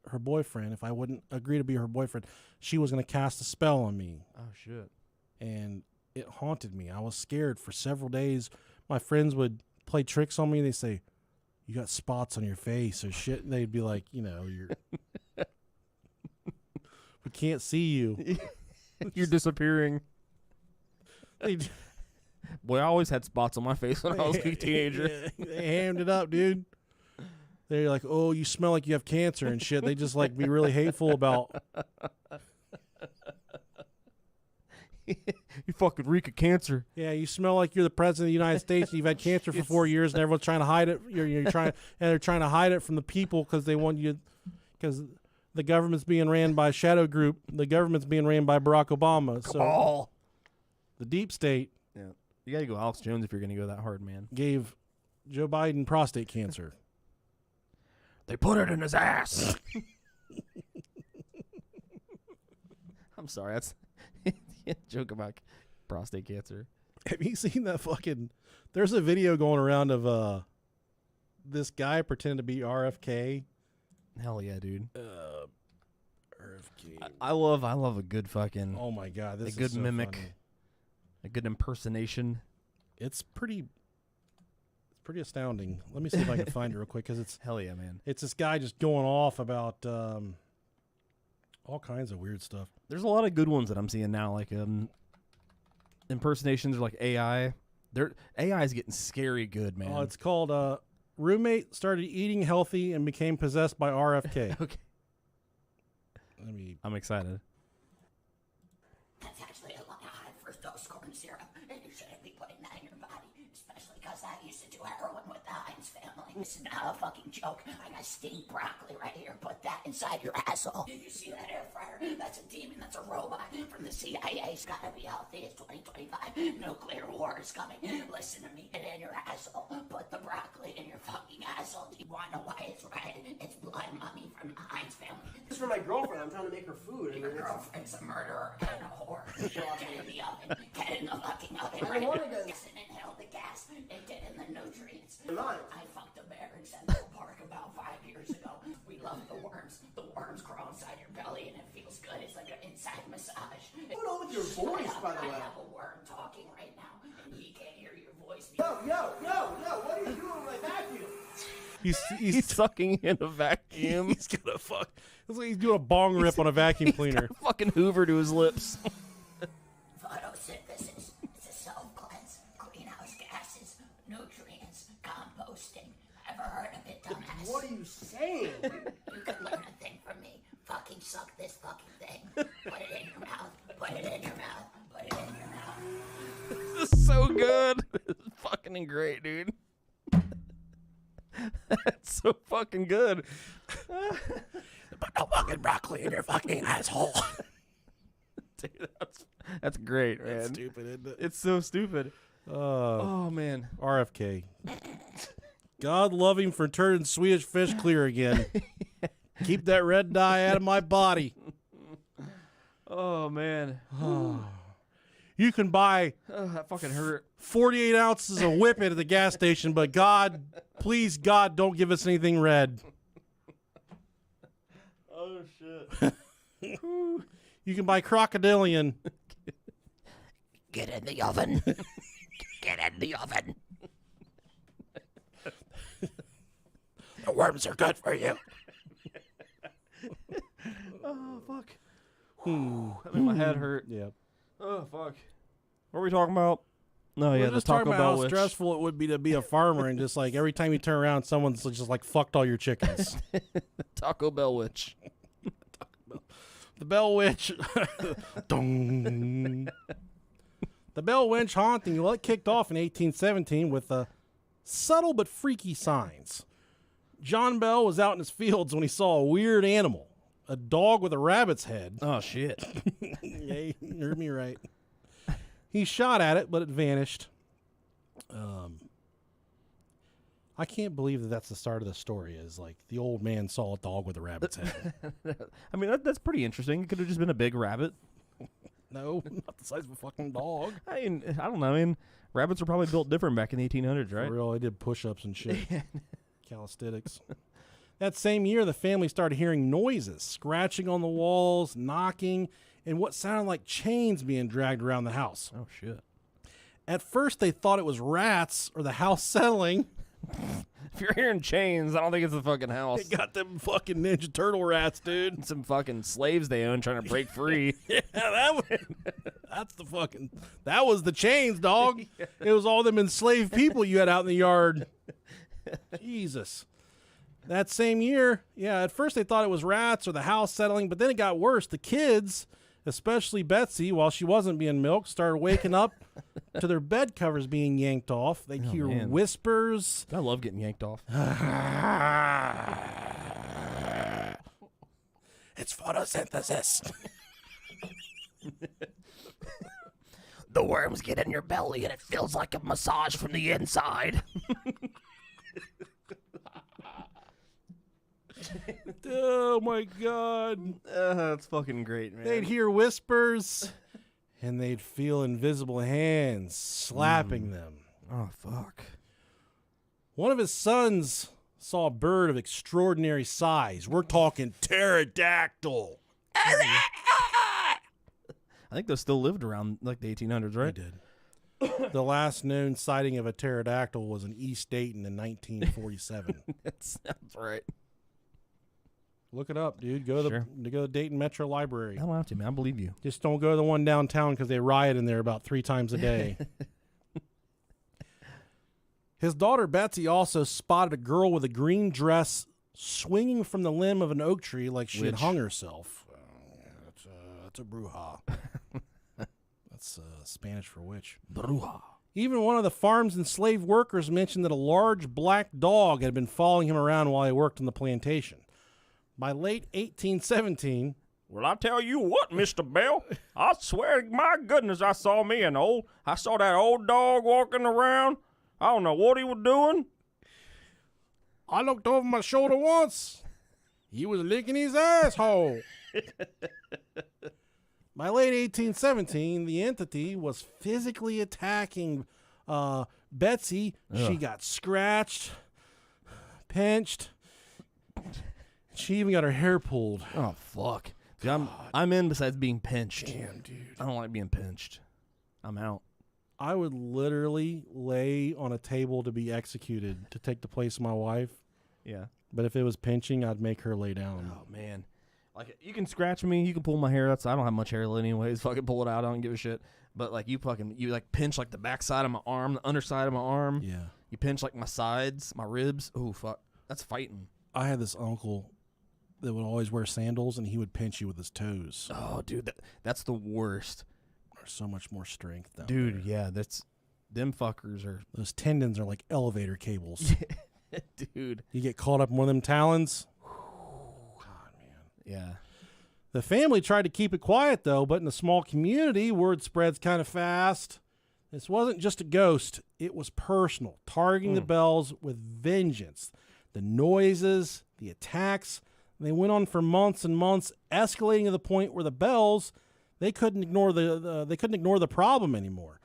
her boyfriend, if I wouldn't agree to be her boyfriend, she was going to cast a spell on me. Oh, shit. And it haunted me. I was scared for several days. My friends would play tricks on me. They say, you got spots on your face or shit. And they'd be like, you're... we can't see you. You're disappearing. Boy, I always had spots on my face when I was a teenager. They hammed it up, dude. They're like, oh, you smell like you have cancer and shit. They just like be really hateful about. You fucking reek of cancer. Yeah, you smell like you're the president of the United States. And you've had cancer for 4 years, and everyone's trying to hide it. They're trying to hide it from the people because they want you, because the government's being ran by a shadow group. The government's being ran by Barack Obama. So the deep state. Yeah, you gotta go Alex Jones if you're gonna go that hard, man. Gave Joe Biden prostate cancer. They put it in his ass. I'm sorry, that's a joke about prostate cancer. Have you seen that fucking... There's a video going around of this guy pretending to be RFK. Hell yeah, dude. RFK. I love a good fucking... Oh my God, this is a good so mimic. funny. A good impersonation. It's pretty astounding. Let me see if I can find it real quick, because it's... Hell yeah, man. It's this guy just going off about all kinds of weird stuff. There's a lot of good ones that I'm seeing now, like impersonations or like AI. AI is getting scary good, man. Oh, it's called Roommate Started Eating Healthy and Became Possessed by RFK. Okay. I'm excited. That's actually a lot of high fructose corn syrup, and you shouldn't be putting that in your body, especially because I used to do heroin with the Heinz family. This is not a fucking joke. I got steamed broccoli right here. Put that inside your asshole. Did you see that air fryer? That's a demon. That's a robot from the CIA. It's gotta be healthy. It's 2025. Nuclear war is coming. Listen to me. Get it in your asshole. Put the broccoli in your fucking asshole. Do you want to know why it's red? It's blood mummy from the Heinz family. This is for my girlfriend. I'm trying to make her food. Your girlfriend's a murderer and a whore. Get in the oven. Get in the fucking oven. I don't want to go. Inhale the gas and get in the nutrients. I fucked a bear in Central Park about 5 years ago. We love the worms. The worms crawl inside your belly and it feels good. It's like an inside massage. What's going on with your voice, by the way? I have a worm talking right now, and he can't hear your voice. Yo, what are you doing with my vacuum? He's sucking in a vacuum. He's gonna fuck. It's like he's doing a bong rip on a vacuum cleaner. Fucking Hoover to his lips. Photosynthesis. It's a self-cleanse. Greenhouse gases. Nutrients. Composting. Ever heard of it, dumbass? What are you saying? You can learn a thing from me. Fucking suck this fucking thing. Put it in your mouth. Put it in your mouth. Put it in your mouth. This is so good. It's fucking great, dude. That's so fucking good. Put no fucking broccoli in your fucking asshole. Dude, that's great, man. That's stupid, isn't it? It's so stupid. Oh man. RFK. God love him for turning Swedish fish clear again. Keep that red dye out of my body. Oh man. You can buy That fucking hurt. 48 ounces of Whippet at the gas station, but God, please, God, don't give us anything red. Oh shit. You can buy Crocodilian. Get in the oven. Get in the oven. The worms are good for you. Oh fuck. That made my head hurt. Yeah. Oh fuck. What are we talking about? No, yeah, We're the just Taco talking about Bell how witch. stressful it would be to be a farmer and just like every time you turn around, someone's just like fucked all your chickens. Taco Bell witch. The Bell Witch. Dong. The Bell Witch haunting, well, it kicked off in 1817 with subtle but freaky signs. John Bell was out in his fields when he saw a weird animal, a dog with a rabbit's head. Oh shit. Yeah, you heard me right. He shot at it, but it vanished. I can't believe that that's the start of the story. Is like the old man saw a dog with a rabbit's head. I mean, that's pretty interesting. It could have just been a big rabbit. No, not the size of a fucking dog. I mean, I don't know. I mean, rabbits were probably built different back in the 1800s, right? For real, I did push-ups and shit. Calisthenics. That same year, the family started hearing noises, scratching on the walls, knocking, and what sounded like chains being dragged around the house. Oh shit. At first, they thought it was rats or the house settling. If you're hearing chains, I don't think it's the fucking house. They got them fucking Ninja Turtle rats, dude. Some fucking slaves they own trying to break free. Yeah, that was the chains, dog. It was all them enslaved people you had out in the yard. Jesus. That same year, yeah, at first they thought it was rats or the house settling, but then it got worse. The kids, especially Betsy, while she wasn't being milked, started waking up to their bed covers being yanked off. They'd hear man. whispers. I love getting yanked off. It's photosynthesis. The worms get in your belly and it feels like a massage from the inside. Oh my God. That's fucking great, man. They'd hear whispers and they'd feel invisible hands slapping them. Oh fuck. One of his sons saw a bird of extraordinary size. We're talking pterodactyl. I think those still lived around like the 1800s, right? They did. The last known sighting of a pterodactyl was in East Dayton in 1947. That sounds right. Look it up, dude. Go to Sure. the Dayton Metro Library. I don't have to, man. I believe you. Just don't go to the one downtown because they riot in there about 3 times a day. His daughter Betsy also spotted a girl with a green dress swinging from the limb of an oak tree like she had Witch. hung herself. That's a bruja. That's Spanish for witch. Bruja. Even one of the farm's enslaved workers mentioned that a large black dog had been following him around while he worked on the plantation. By late 1817, Well, I tell you what, Mr. Bell, I swear to my goodness I saw that old dog walking around. I don't know what he was doing. I looked over my shoulder once. He was licking his asshole. By late 1817, the entity was physically attacking Betsy, she Ugh. got scratched, pinched. She even got her hair pulled. Oh fuck. Dude, I'm in besides being pinched. Damn, dude. I don't like being pinched. I'm out. I would literally lay on a table to be executed to take the place of my wife. Yeah. But if it was pinching, I'd make her lay down. Oh man. Like you can scratch me, you can pull my hair. I don't have much hair anyways. Fucking pull it out. I don't give a shit. But like you like pinch like the backside of my arm, the underside of my arm. Yeah. You pinch like my sides, my ribs. Oh fuck. That's fighting. I had this uncle that would always wear sandals, and he would pinch you with his toes. Oh dude, that's the worst. There's so much more strength down Dude, there. yeah, them fuckers are Those tendons are like elevator cables. dude. You get caught up in one of them talons. God, man. Yeah. The family tried to keep it quiet, though, but in a small community, word spreads kind of fast. This wasn't just a ghost. It was personal, targeting the Bells with vengeance. The noises, the attacks, they went on for months and months, escalating to the point where the Bells, they couldn't ignore the problem anymore.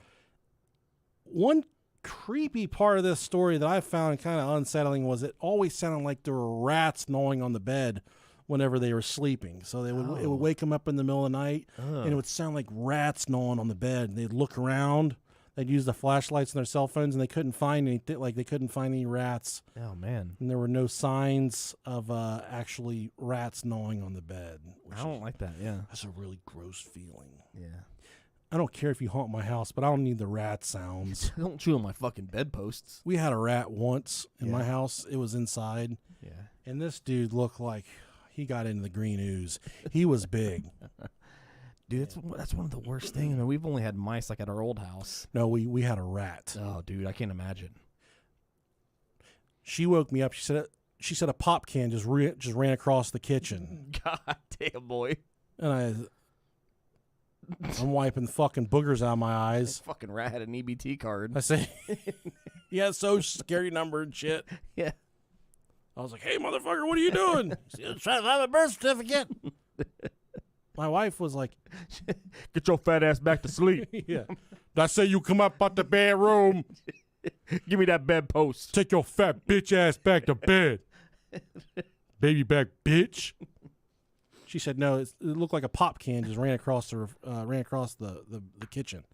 One creepy part of this story that I found kind of unsettling was it always sounded like there were rats gnawing on the bed whenever they were sleeping. So it would wake them up in the middle of the night, and it would sound like rats gnawing on the bed. And they'd look around. They'd use the flashlights on their cell phones, and they couldn't find any rats. Oh man. And there were no signs of actually rats gnawing on the bed. I don't like that. Yeah. That's a really gross feeling. Yeah. I don't care if you haunt my house, but I don't need the rat sounds. Don't chew on my fucking bedposts. We had a rat once in my Yeah. house. It was inside, Yeah. and this dude looked like he got into the green ooze. He was big. Dude, that's one of the worst things. I mean, we've only had mice like at our old house. No, we had a rat. Oh, dude, I can't imagine. She woke me up. She said a pop can just ran across the kitchen, God damn, boy. and I'm wiping fucking boogers out of my eyes. Fucking rat had an EBT card. I say, yeah, so scary number and shit. Yeah. I was like, hey, motherfucker, what are you doing? She was trying to find my birth certificate. My wife was like, Get your fat ass back to sleep. yeah. Did I say you come up out the bedroom? Give me that bedpost. Take your fat bitch ass back to bed. Baby back, bitch. She said, no, it looked like a pop can just ran across the kitchen.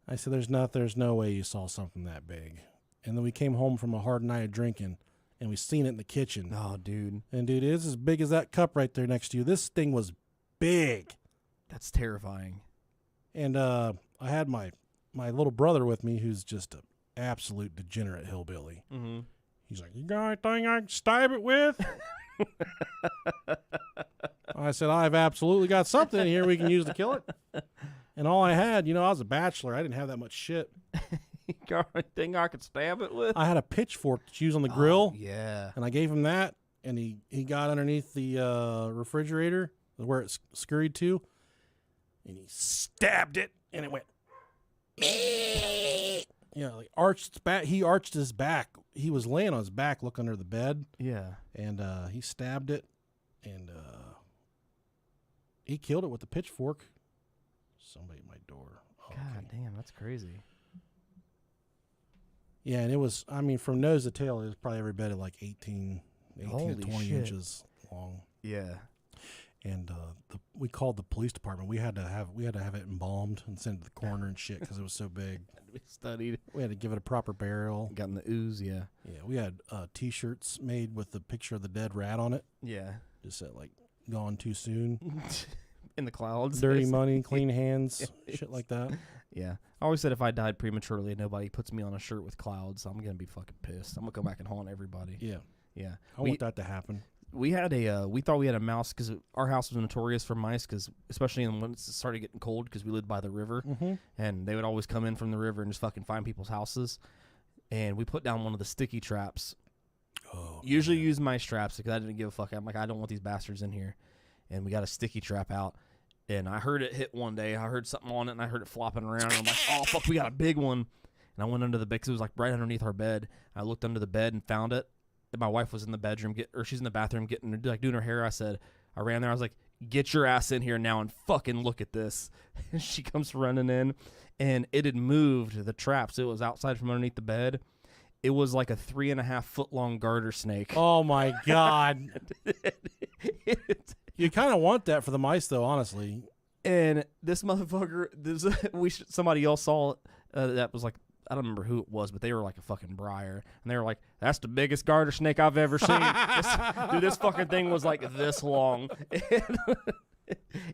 I said, there's no way you saw something that big. And then we came home from a hard night of drinking, and we seen it in the kitchen. Oh, dude. And, dude, it's as big as that cup right there next to you. This thing was big. That's terrifying. And I had my little brother with me, who's just an absolute degenerate hillbilly. Mm-hmm. He's like, you got anything I can stab it with? I said, I've absolutely got something in here we can use to kill it. And all I had, I was a bachelor. I didn't have that much shit. Got anything I could stab it with? I had a pitchfork to use on the grill, Yeah. and I gave him that, and he got underneath the refrigerator where it scurried to, and he stabbed it, and it went, like arched its back. He arched his back. He was laying on his back, look under the bed, Yeah. and he stabbed it, and he killed it with the pitchfork. Somebody at my door. Oh, God okay. damn, that's crazy. Yeah, and it was, from nose to tail, it was probably every bit of like 18 Holy to 20 shit. inches long. Yeah. And we called the police department. We had to have it embalmed and sent it to the coroner and shit because it was so big. We studied. We had to give it a proper burial. Got in the ooze, yeah. Yeah, we had T-shirts made with the picture of the dead rat on it. Yeah. Just said like "gone too soon," In the clouds. dirty money, clean hands, shit like that. Yeah. I always said if I died prematurely and nobody puts me on a shirt with clouds, I'm going to be fucking pissed. I'm going to go back and haunt everybody. Yeah, Yeah. I want that to happen. We had we thought we had a mouse because our house was notorious for mice, because especially when it started getting cold, because we lived by the river, and they would always come in from the river and just fucking find people's houses. And we put down one of the sticky traps. Oh, Usually use mice traps because I didn't give a fuck. I'm like, I don't want these bastards in here. And we got a sticky trap out. And I heard it hit one day. I heard something on it, and I heard it flopping around. And I'm like, oh, fuck, we got a big one. And I went under the bed, because it was like right underneath our bed. I looked under the bed and found it. And my wife was in the bedroom, she's in the bathroom doing her hair. I ran there. I was like, get your ass in here now and fucking look at this. And she comes running in, and it had moved the traps. It was outside from underneath the bed. It was like a 3.5 foot long garter snake. Oh my God. You kind of want that for the mice, though, honestly. And this motherfucker, somebody else saw it. That was like, I don't remember who it was, but they were like a fucking briar. And they were like, that's the biggest garter snake I've ever seen. This fucking thing was like this long.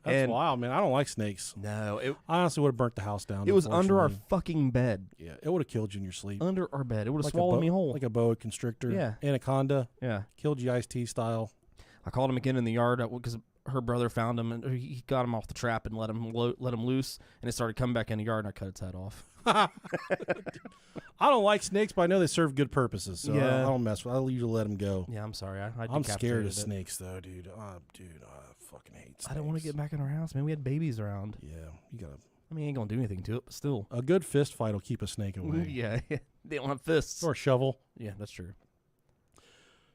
That's wild, man. I don't like snakes. No. I honestly would have burnt the house down. It was under our unfortunately. fucking bed. Yeah, it would have killed you in your sleep. Under our bed. It would have Like swallowed me whole. Like a boa constrictor. Yeah. Anaconda. Yeah. Killed you Ice-T style. I called him again in the yard because her brother found him, and he got him off the trap and let him loose, and it started coming back in the yard, and I cut its head off. I don't like snakes, but I know they serve good purposes, so Yeah. I don't mess with. I usually let them go. Yeah, I'm sorry. I'm scared of it. snakes, though, dude. I fucking hate snakes. I don't want to get back in our house, man. We had babies around. Yeah, you gotta. I mean, ain't gonna do anything to it, but still. A good fist fight will keep a snake away. Yeah, they don't have fists. Or a shovel. Yeah, that's true.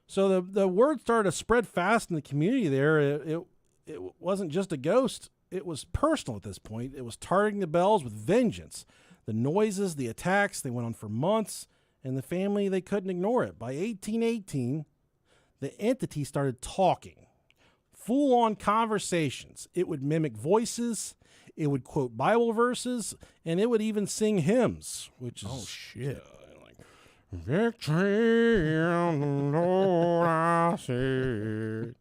So the word started to spread fast in the community there. It wasn't just a ghost. It was personal at this point. It was targeting the Bells with vengeance. The noises, the attacks, they went on for months, and the family, they couldn't ignore it. By 1818, the entity started talking. Full-on conversations. It would mimic voices. It would quote Bible verses, and it would even sing hymns, which is... Oh, shit. Victory in the Lord I see.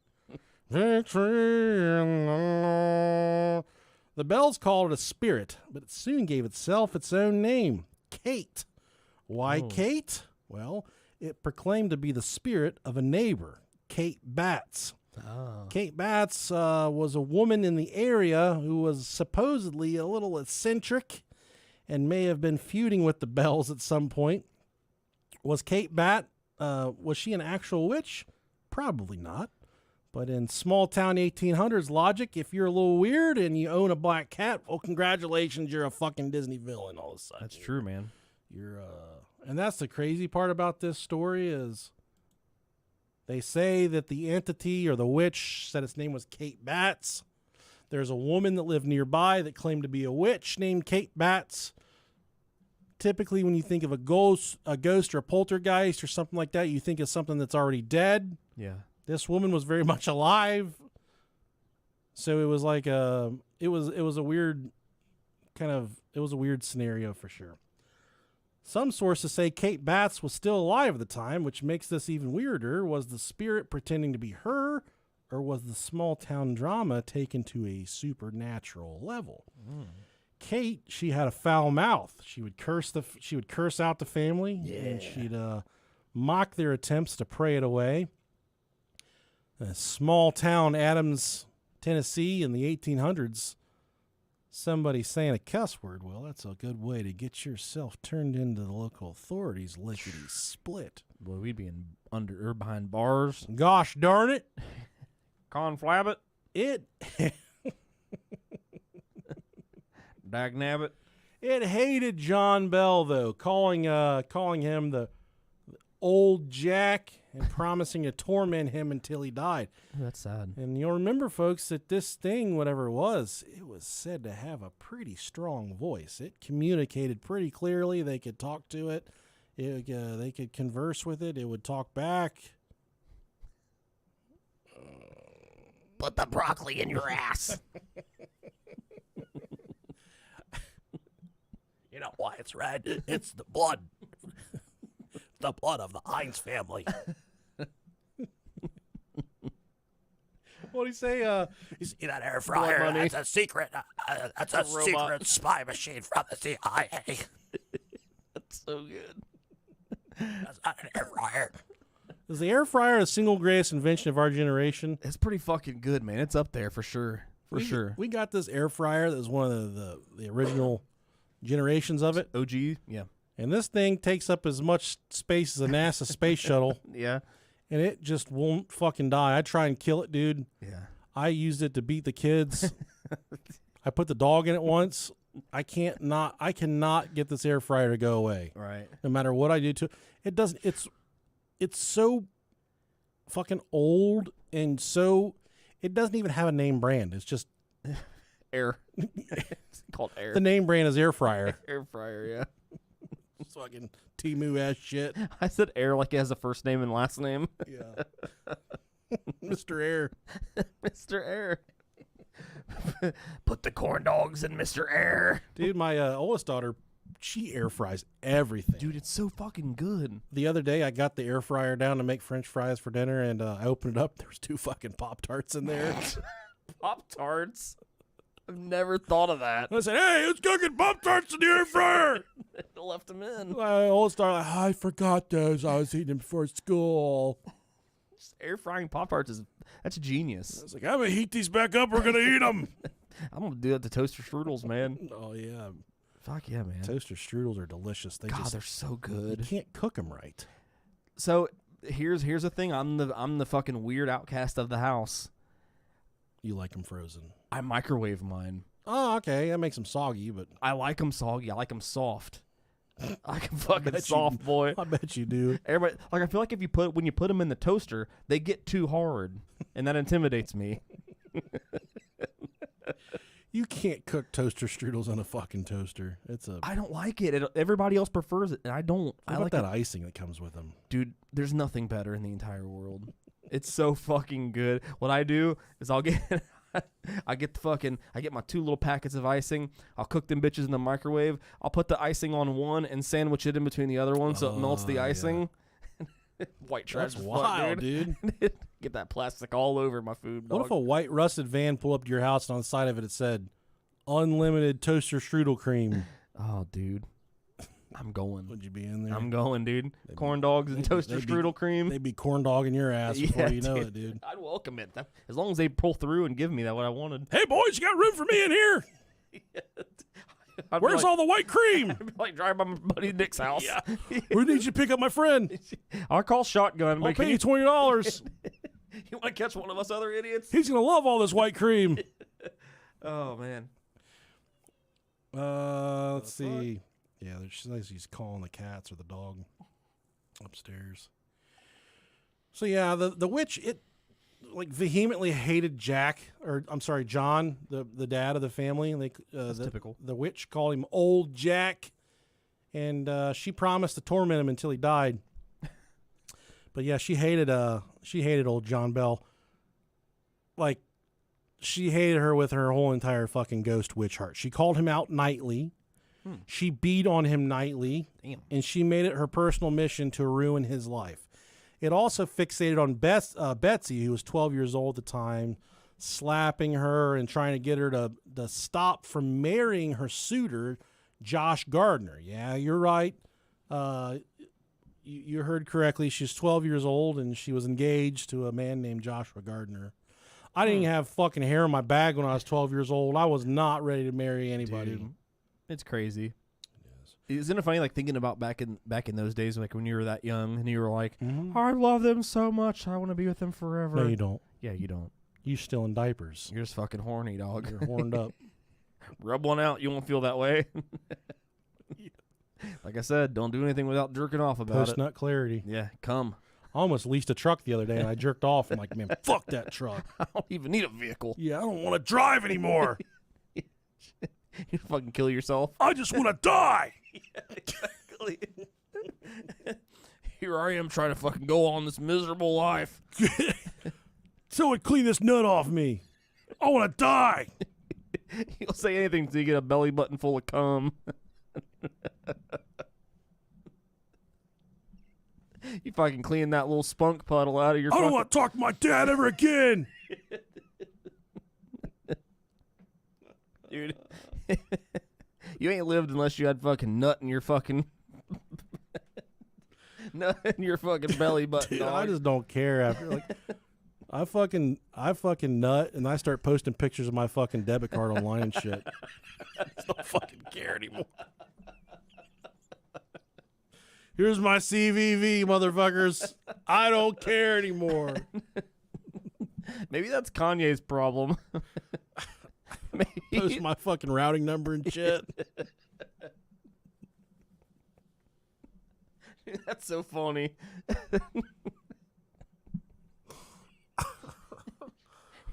Victory in the Lord. The Bells called it a spirit, but it soon gave itself its own name, Kate. Why Kate? Well, it proclaimed to be the spirit of a neighbor, Kate Batts. Kate Batts was a woman in the area who was supposedly a little eccentric and may have been feuding with the Bells at some point. Was Kate Batt, was she an actual witch? Probably not. But in small town 1800s logic, if you're a little weird and you own a black cat, well, congratulations, you're a fucking Disney villain all of a sudden. That's true, man. And that's the crazy part about this story is they say that the entity or the witch said its name was Kate Batts. There's a woman that lived nearby that claimed to be a witch named Kate Batts. Typically, when you think of a ghost or a poltergeist or something like that, you think of something that's already dead. Yeah. This woman was very much alive. So it was like it was a weird scenario for sure. Some sources say Kate Batts was still alive at the time, which makes this even weirder. Was the spirit pretending to be her, or was the small town drama taken to a supernatural level? Kate, she had a foul mouth. She would curse out the family, and she'd mock their attempts to pray it away. A small town Adams, Tennessee in the 1800s, somebody saying a cuss word, well, that's a good way to get yourself turned into the local authorities lickety split. Boy, we'd be under or behind bars. Gosh darn it. Conflab it. Dagnabbit. It hated John Bell, though, calling him the old Jack and promising to torment him until he died. Oh, that's sad. And you'll remember, folks, that this thing, whatever it was said to have a pretty strong voice. It communicated pretty clearly. They could talk to it. They could converse with it. It would talk back. Put the broccoli in your ass. You know why it's red? It's the blood. The blood of the Heinz family. What do you say? You see that air fryer? That's a secret. That's a secret spy machine from the CIA. That's so good. That's not an air fryer. Is the air fryer a single greatest invention of our generation? It's pretty fucking good, man. It's up there for sure. For We got this air fryer that was one of the original generations of it. OG, yeah. And this thing takes up as much space as a NASA space shuttle. Yeah. And it just won't fucking die. I try and kill it, dude. Yeah. I used it to beat the kids. I put the dog in it once. I cannot get this air fryer to go away. Right. No matter what I do to it. It doesn't, it's so fucking old and so, It doesn't even have a name brand. It's just Air. It's called Air. the name brand is air fryer. Air fryer, yeah. Fucking Temu ass shit. I said Air like it has a first name and last name. Yeah. Mr. Air. Mr. Air. Put the corn dogs in Mr. Air. Dude, my oldest daughter, she air fries everything. Dude, it's so fucking good. The other day, I got the air fryer down to make French fries for dinner, and I opened it up. There was 2 fucking Pop-Tarts in there. Pop-Tarts? I've never thought of that. I said, hey, who's cooking Pop-Tarts in the air fryer? Left them in. My oldest daughter, like, I forgot those. I was eating them before school. Just air frying Pop-Tarts that's genius. I was like, I'm going to heat these back up. We're going to eat them. I'm going to do that to toaster strudels, man. Oh, yeah. Fuck yeah, man. Toaster strudels are delicious. They God, just, they're so you good. can't cook them right. So here's the thing. I'm the fucking weird outcast of the house. You like them frozen. I microwave mine. Oh, okay. That makes them soggy, but I like them soggy. I like them soft. I like them fucking bet you- soft, boy. I bet you do. Everybody, like, I feel like when you put them in the toaster, they get too hard, and that intimidates me. You can't cook toaster strudels on a fucking toaster. It's a. I don't like it. Everybody else prefers it, and I don't. What I about like that it. icing that comes with them? Dude, there's nothing better in the entire world. It's so fucking good. What I do is I get my 2 little packets of icing. I'll cook them bitches in the microwave. I'll put the icing on one and sandwich it in between the other one so it melts the yeah. icing. White trash. That's wild, dude. Get that plastic all over my food. What if a white rusted van pulled up to your house and on the side of it said, "Unlimited toaster strudel cream"? Oh, dude. I'm going. Would you be in there? I'm going, dude. Corn dogs and toaster they'd be- strudel cream. They'd be corn dogging your ass before you know it, dude. I'd welcome it. As long as they pull through and give me that what I wanted. Hey, boys, you got room for me in here? I'd Where's all the white cream? I'd be like driving by my buddy Nick's house. Yeah. We need you to pick up my friend. I'll call shotgun. I'll But pay you $20. you want to catch one of us other idiots? He's gonna love all this white cream. Oh man. Let's see. Yeah, he's calling the cats or the dog upstairs. So yeah, the witch, it like vehemently hated Jack, or I'm sorry, John, the dad of the family. And That's typical. The witch called him Old Jack, and she promised to torment him until he died. But yeah, she hated old John Bell. Like, she hated her with her whole entire fucking ghost witch heart. She called him out nightly. She beat on him nightly. Damn. And she made it her personal mission to ruin his life. It also fixated on Betsy, who was 12 years old at the time, slapping her and trying to get her to stop from marrying her suitor, Josh Gardner. Yeah, you're right. You heard correctly. She's 12 years old, and she was engaged to a man named Joshua Gardner. I didn't even have fucking hair in my bag when I was 12 years old. I was not ready to marry anybody. Dude, it's crazy. Isn't it funny, like, thinking about back in those days, like when you were that young and you were like, I love them so much, I want to be with them forever. No, you don't. Yeah, you don't. You still in diapers. You're just fucking horny, dog. You're horned up. Rub one out, you won't feel that way. Like I said, don't do anything without jerking off about Post it. nut clarity. Yeah, come. I almost leased a truck the other day, and I jerked off. I'm like, man, fuck that truck. I don't even need a vehicle. Yeah, I don't want to drive anymore. You fucking kill yourself. I just want to die. Exactly. Here I am trying to fucking go on this miserable life. Someone clean this nut off me. I want to die. You'll say anything until you get a belly button full of cum. You fucking clean that little spunk puddle out of your I don't fucking... want to talk to my dad ever again. Dude. You ain't lived unless you had fucking nut in your fucking... nut in your fucking belly button, Dude, dog. I just don't care after like I fucking nut and I start posting pictures of my fucking debit card online and shit. I just don't fucking care anymore. Here's my CVV, motherfuckers. I don't care anymore. Maybe that's Kanye's problem. Post my fucking routing number and shit. That's so funny.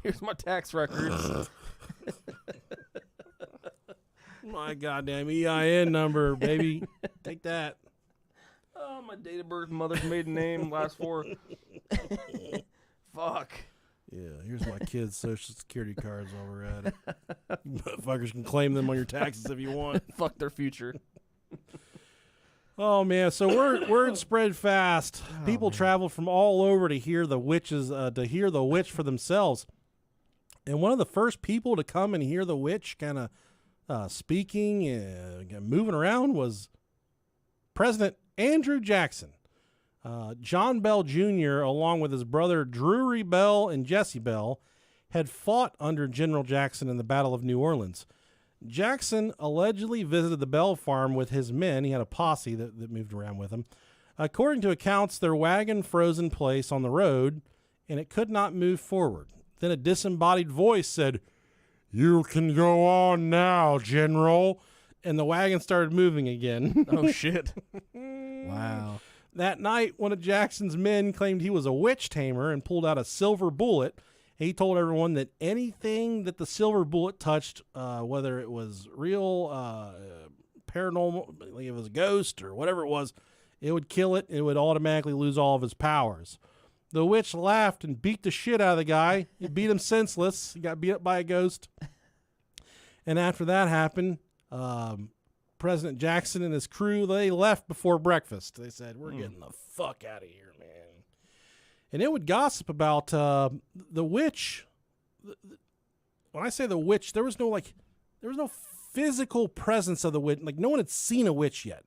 Here's my tax records. My goddamn EIN number, baby. Take that. Oh, my date of birth, mother's maiden name, last four. Fuck. Yeah, here's my kids' social security cards while we're at it. You motherfuckers can claim them on your taxes if you want. Fuck their future. Oh man, so word spread fast. People traveled from all over to hear the witches, to hear the witch for themselves. And one of the first people to come and hear the witch kind of speaking and moving around was President Andrew Jackson. John Bell Jr., along with his brother Drury Bell and Jesse Bell, had fought under General Jackson in the Battle of New Orleans. Jackson allegedly visited the Bell farm with his men. He had a posse that moved around with him. According to accounts, their wagon froze in place on the road, and it could not move forward. Then a disembodied voice said, "You can go on now, General." And the wagon started moving again. Oh, shit. Wow. That night, one of Jackson's men claimed he was a witch tamer and pulled out a silver bullet. He told everyone that anything that the silver bullet touched, whether it was real, paranormal, like it was a ghost or whatever it was, it would kill it. It would automatically lose all of his powers. The witch laughed and beat the shit out of the guy. He beat him senseless. He got beat up by a ghost. And after that happened, President Jackson and his crew, they left before breakfast. They said, "We're getting the fuck out of here, man." And it would gossip about the witch. When I say the witch, there was no physical presence of the witch. Like, no one had seen a witch yet.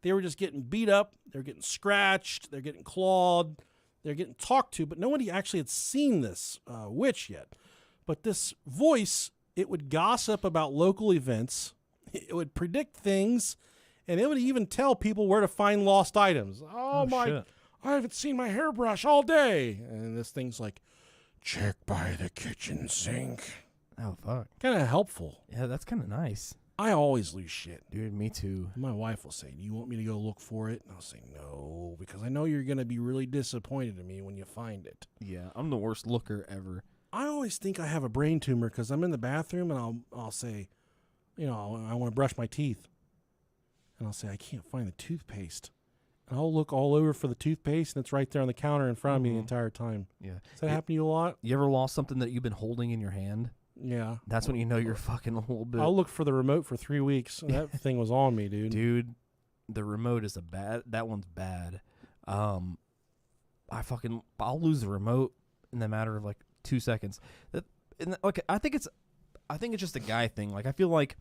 They were just getting beat up. They're getting scratched. They're getting clawed. They're getting talked to. But nobody actually had seen this witch yet. But this voice, it would gossip about local events. It would predict things, and it would even tell people where to find lost items. Oh my, shit. I haven't seen my hairbrush all day. And this thing's like, check by the kitchen sink. Oh, fuck. Kind of helpful. Yeah, that's kind of nice. I always lose shit. Dude, me too. My wife will say, "Do you want me to go look for it?" And I'll say, "No, because I know you're going to be really disappointed in me when you find it." Yeah, I'm the worst looker ever. I always think I have a brain tumor because I'm in the bathroom and I'll say, I want to brush my teeth. And I'll say, "I can't find the toothpaste." And I'll look all over for the toothpaste, and it's right there on the counter in front of me the entire time. Yeah. Does that happen to you a lot? You ever lost something that you've been holding in your hand? Yeah. That's when you know you're fucking a little bit. I'll look for the remote for 3 weeks. And that thing was on me, dude. Dude, the remote is that one's bad. I'll lose the remote in the matter of like 2 seconds. I think it's just a guy thing. Like, I feel like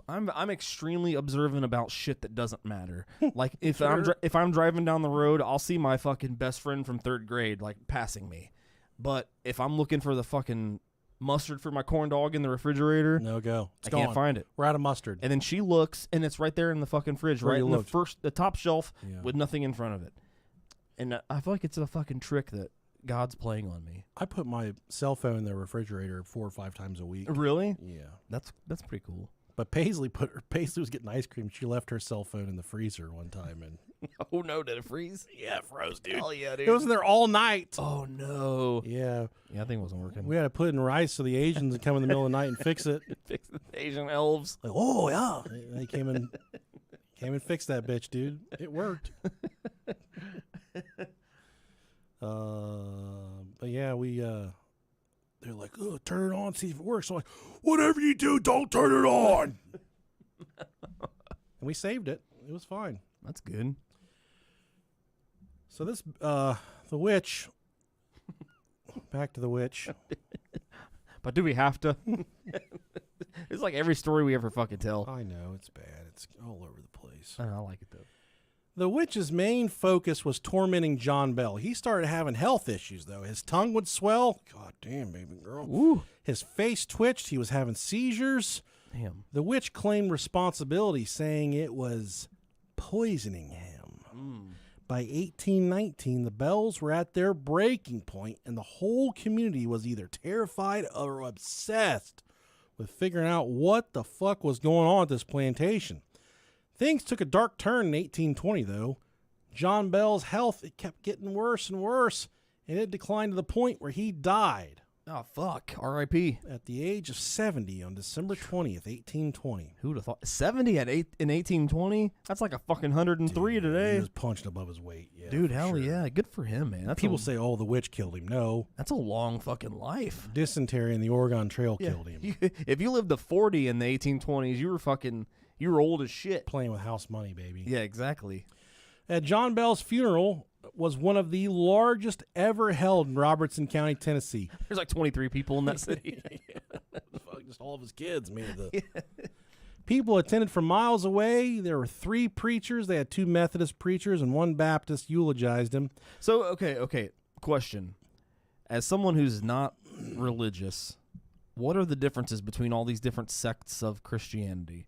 I'm extremely observant about shit that doesn't matter. Like, if I'm driving down the road, I'll see my fucking best friend from 3rd grade like passing me. But if I'm looking for the fucking mustard for my corn dog in the refrigerator, No go. It's I gone. can't find it. We're out of mustard. And then she looks, and it's right there in the fucking fridge, Where right you in looked. the top shelf Yeah. with nothing in front of it. And I feel like it's a fucking trick that God's playing on me. I put my cell phone in the refrigerator 4 or 5 times a week. Really? Yeah. That's pretty cool. But Paisley was getting ice cream. She left her cell phone in the freezer one time, and Oh no, did it freeze? yeah, it froze, dude. Hell yeah, dude. It was in there all night. Oh no. Yeah, Yeah, that thing wasn't working. we had to put it in rice so the Asians would come in the middle of the night and fix it. Fix the Asian elves. Like, oh yeah, they came and fixed that bitch, dude. It worked. But yeah, they're like, "Oh, turn it on, see if it works." I'm like, "Whatever you do, don't turn it on." And we saved it. It was fine. That's good. So this, the witch. Back to the witch. But do we have to? It's like every story we ever fucking tell. I know it's bad. It's all over the place. I like it though. The witch's main focus was tormenting John Bell. He started having health issues, though. His tongue would swell. God damn, baby girl. Ooh. His face twitched. He was having seizures. Damn. The witch claimed responsibility, saying it was poisoning him. By 1819, the Bells were at their breaking point, and the whole community was either terrified or obsessed with figuring out what the fuck was going on at this plantation. Things took a dark turn in 1820, though. John Bell's health, it kept getting worse and worse, and it declined to the point where he died Oh, fuck. R.I.P. at the age of 70 on December 20th, 1820. Who'd have thought? 70 in 1820? That's like a fucking 103 Dude, today. He was punching above his weight. Yeah, Dude, for hell sure. yeah. Good for him, man. That's People say, oh, the witch killed him. No. that's a long fucking life. Dysentery and the Oregon Trail Yeah. killed him. If you lived to 40 in the 1820s, you were old as shit. Playing with house money, baby. Yeah, exactly. At John Bell's funeral was one of the largest ever held in Robertson County, Tennessee. There's like 23 people in that city. Fuck, just all of his kids made the. People attended from miles away. There were 3 preachers. They had 2 Methodist preachers and 1 Baptist eulogized him. So, okay. Question. As someone who's not religious, what are the differences between all these different sects of Christianity?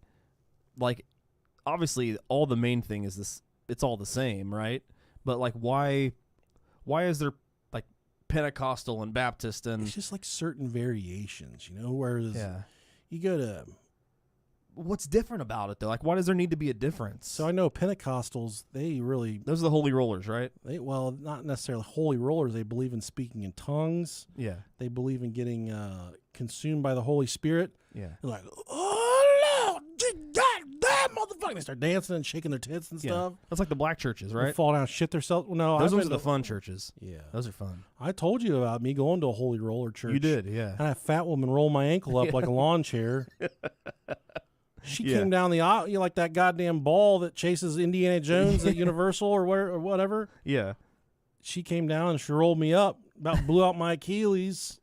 Like, obviously, all the main thing is this. It's all the same, right? But like, why is there like Pentecostal and Baptist and It's just like certain variations, you know, whereas yeah? you go to. What's different about it though? Like, why does there need to be a difference? So I know Pentecostals, they really, Those are the holy rollers, right? well, not necessarily holy rollers. They believe in speaking in tongues. Yeah, They believe in getting consumed by the Holy Spirit. yeah. They're like, oh, Lord, goddamn motherfucker. They start dancing and shaking their tits and stuff. That's like the black churches, They right? fall down, shit themselves. Well, no, Those I've ones are been the fun churches. Yeah. Those are fun. I told you about me going to a holy roller church. You did, yeah. And I had a fat woman roll my ankle up like a lawn chair. She Yeah. came down the aisle, you know, like that goddamn ball that chases Indiana Jones at Universal or whatever. Yeah. She came down and she rolled me up, about blew out my Achilles.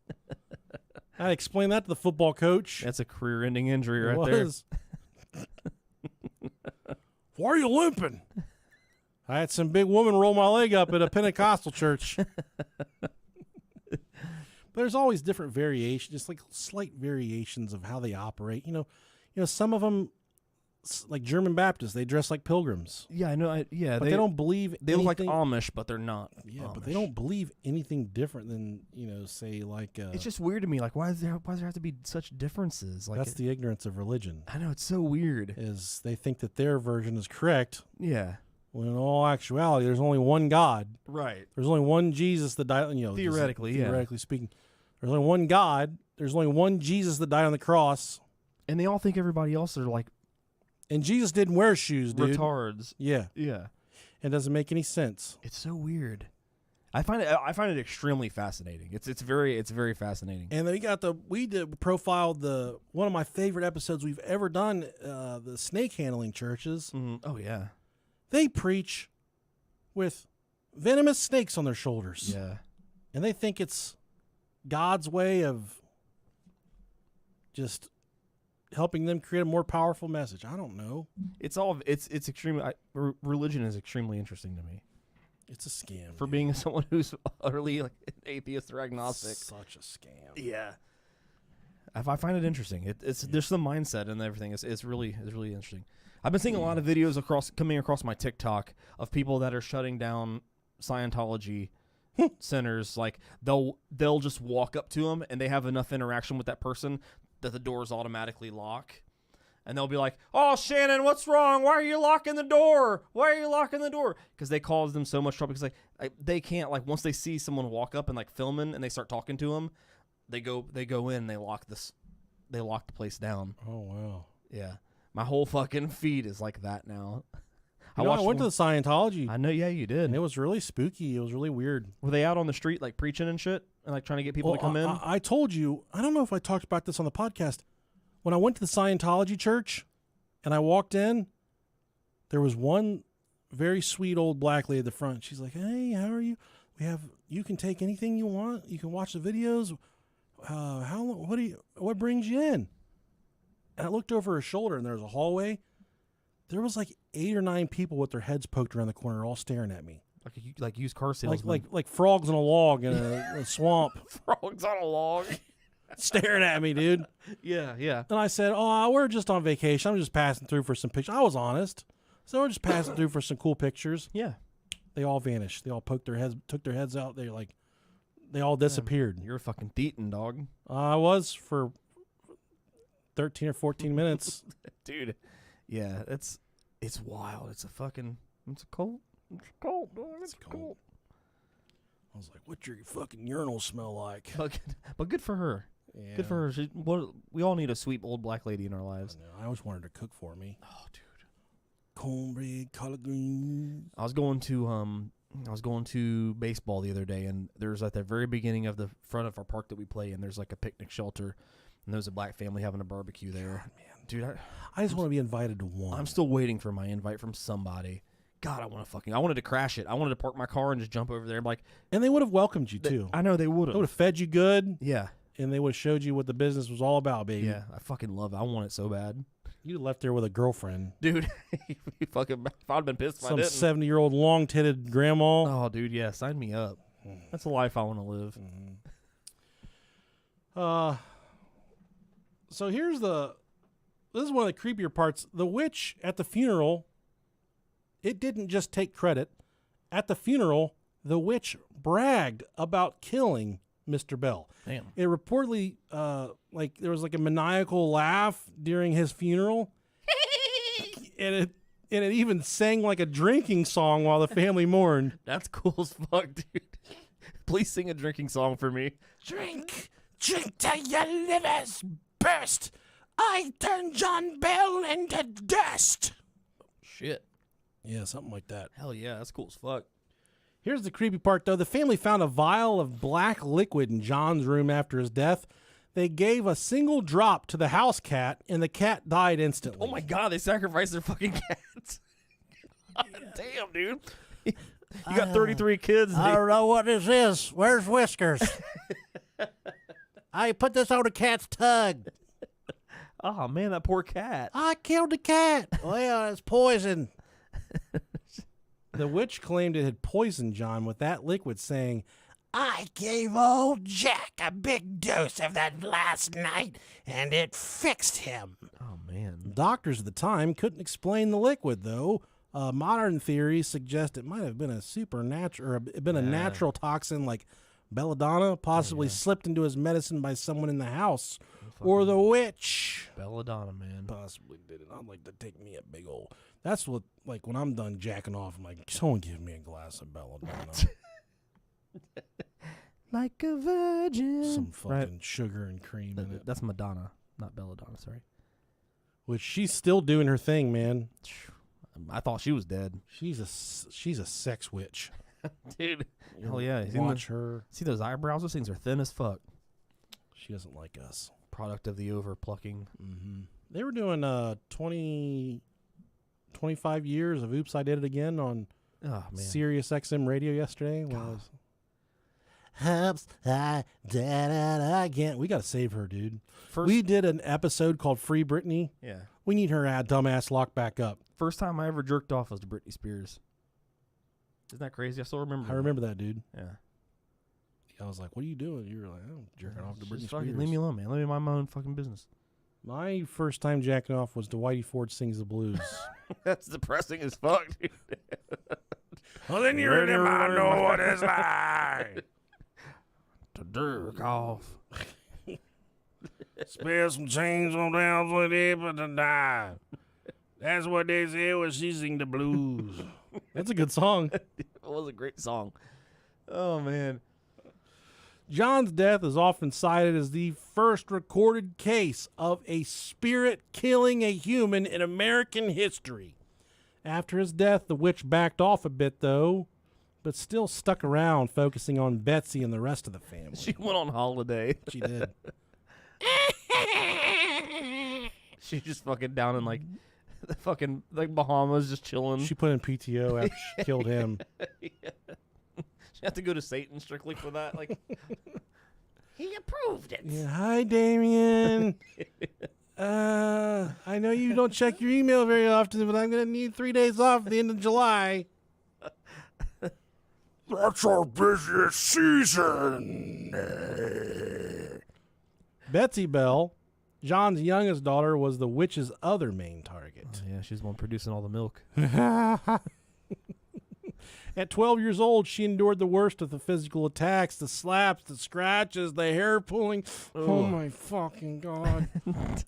I explained that to the football coach. That's a career-ending injury right It there. was. Why are you limping? I had some big woman roll my leg up at a Pentecostal church. But there's always different variations, just like slight variations of how they operate. You know, some of them, like German Baptists, they dress like pilgrims, Yeah, I know. but they don't believe. They look like anything- Amish, but they're not. Yeah, but Amish. they don't believe anything different than, you know, say like. It's just weird to me. Like, why does there have to be such differences? Like, that's the ignorance of religion. I know it's so weird. Is they think that their version is correct, Yeah. when in all actuality, there's only one God. Right. There's only one Jesus that died. You know, Theoretically, yeah. theoretically speaking, there's only one God. There's only one Jesus that died on the cross, And they all think everybody else are like and Jesus didn't wear shoes, dude. retards. Yeah, Yeah. it doesn't make any sense. It's so weird. I find it extremely fascinating. It's very fascinating. And then we profiled one of my favorite episodes we've ever done, the snake handling churches. Oh yeah. They preach with venomous snakes on their shoulders. Yeah. And they think it's God's way of just helping them create a more powerful message. I don't know. It's extremely religion is extremely interesting to me. It's a scam. For dude. being someone who's utterly like an atheist or agnostic. Such a scam. Yeah. I find it interesting. It's there's the mindset and everything. It's really interesting. I've been seeing a lot of videos coming across my TikTok of people that are shutting down Scientology centers. Like they'll just walk up to them and they have enough interaction with that person that the doors automatically lock. And they'll be like, "Oh, Shannon, what's wrong? Why are you locking the door? Why are you locking the door?" Because they cause them so much trouble. Because they can't, like, once they see someone walk up and like filming and they start talking to them, they go in and they lock the place down. Oh, wow. Yeah, my whole fucking feed is like that now. I went to the Scientology, I know, yeah, you did. and it was really spooky. It was really weird. Were they out on the street like preaching and shit and like trying to get people to come in? I told you, I don't know if I talked about this on the podcast. When I went to the Scientology church and I walked in, there was one very sweet old black lady at the front. She's like, "Hey, how are you? You can take anything you want. You can watch the videos. What brings you in?" And I looked over her shoulder and there was a hallway. There was like 8 or 9 people with their heads poked around the corner, all staring at me. Like used car salesmen. Like frogs in a log in a swamp, frogs on a log. staring at me, dude. Yeah. And I said, "Oh, we're just on vacation. I'm just passing through for some pictures." I was honest. So we're just passing through for some cool pictures. Yeah. They all vanished. They all took their heads out. They all disappeared. You're a fucking thetan, dog. I was for 13 or 14 minutes. Dude. Yeah, it's wild. It's a cult. It's a cult, dog. It's a cult. I was like, "What's your fucking urinal smell like?" But good for her. Yeah. Good for her. We all need a sweet old black lady in our lives. I always wanted her to cook for me. Oh, dude. Cornbread, collard greens. I was going to baseball the other day, and there's at the very beginning of the front of our park that we play in, there's like a picnic shelter, and there's a black family having a barbecue there. God, man. Dude, I just want to be invited to one. I'm still waiting for my invite from somebody. God, I wanted to crash it. I wanted to park my car and just jump over there. I'm like, and they would have welcomed you too. I know they would They would have. have fed you good, Yeah. and they would have showed you what the business was all about, baby. Yeah, I fucking love it. I want it so bad. You left there with a girlfriend. Dude, if I'd been pissed if I Some didn't. 70-year-old long-titted grandma. Oh, dude, yeah, sign me up. That's a life I want to live. So this is one of the creepier parts. The witch at the funeral, it didn't just take credit. At the funeral, the witch bragged about killing Mr. Bell. Damn. It reportedly, there was like a maniacal laugh during his funeral, and it even sang like a drinking song while the family mourned. That's cool as fuck, dude. Please sing a drinking song for me. Drink till your livers burst. I turn John Bell into dust. Shit. Yeah, something like that. Hell yeah, that's cool as fuck. Here's the creepy part, though. The family found a vial of black liquid in John's room after his death. They gave a single drop to the house cat, and the cat died instantly. Oh my god, they sacrificed their fucking cats. Damn, dude. You got 33 kids. I don't know what this is. Where's Whiskers? I put this on a cat's tongue. Oh man, that poor cat. I killed the cat. Well, it's poison. The witch claimed it had poisoned John with that liquid, saying, I gave old Jack a big dose of that last night, and it fixed him. Oh man. Doctors at the time couldn't explain the liquid, though. Modern theories suggest it might have been a supernatural, or been a natural toxin like belladonna, possibly slipped into his medicine by someone in the house, or the witch. Belladonna, man. Possibly did it. I'd like to take me a big old. That's what, like, when I'm done jacking off, I'm like, someone give me a glass of belladonna. Like a virgin. Some fucking sugar and cream in it. That's Madonna, not belladonna, sorry. Which she's still doing her thing, man. I thought she was dead. She's a sex witch. Dude. Hell yeah. Watch her. See those eyebrows? Those things are thin as fuck. She doesn't like us. Product of the over-plucking. Mm-hmm. They were doing 25 years of Oops, I Did It Again on Sirius XM radio yesterday. Oops, I did it again. We got to save her, dude. We did an episode called Free Britney. Yeah. We need her dumbass locked back up. First time I ever jerked off was to Britney Spears. Isn't that crazy? I still remember. I remember that, dude. Yeah. I was like, what are you doing? You were like, I'm jerking off to Britney Just Spears. fucking leave me alone, man. Let me mind my own fucking business. My first time jacking off was to Whitey Ford Sings the Blues. That's depressing as fuck, dude. Well, then you really might know what it's like to jerk off. Spill some change on down for the people to die. That's what they say when she sing the blues. That's a good song. It was a great song. Oh, man. John's death is often cited as the first recorded case of a spirit killing a human in American history. After his death, the witch backed off a bit, though, but still stuck around, focusing on Betsy and the rest of the family. She went on holiday. She did. She's just fucking down in, like, the fucking, like, Bahamas, just chilling. She put in PTO after she killed him. Yeah. She had to go to Satan strictly for that. Like, He approved it. Yeah, hi, Damien. I know you don't check your email very often, but I'm going to need 3 days off at the end of July. That's our busiest season. Betsy Bell, John's youngest daughter, was the witch's other main target. oh, yeah, she's the one producing all the milk. At 12 years old, she endured the worst of the physical attacks, the slaps, the scratches, the hair pulling. Oh, my fucking God.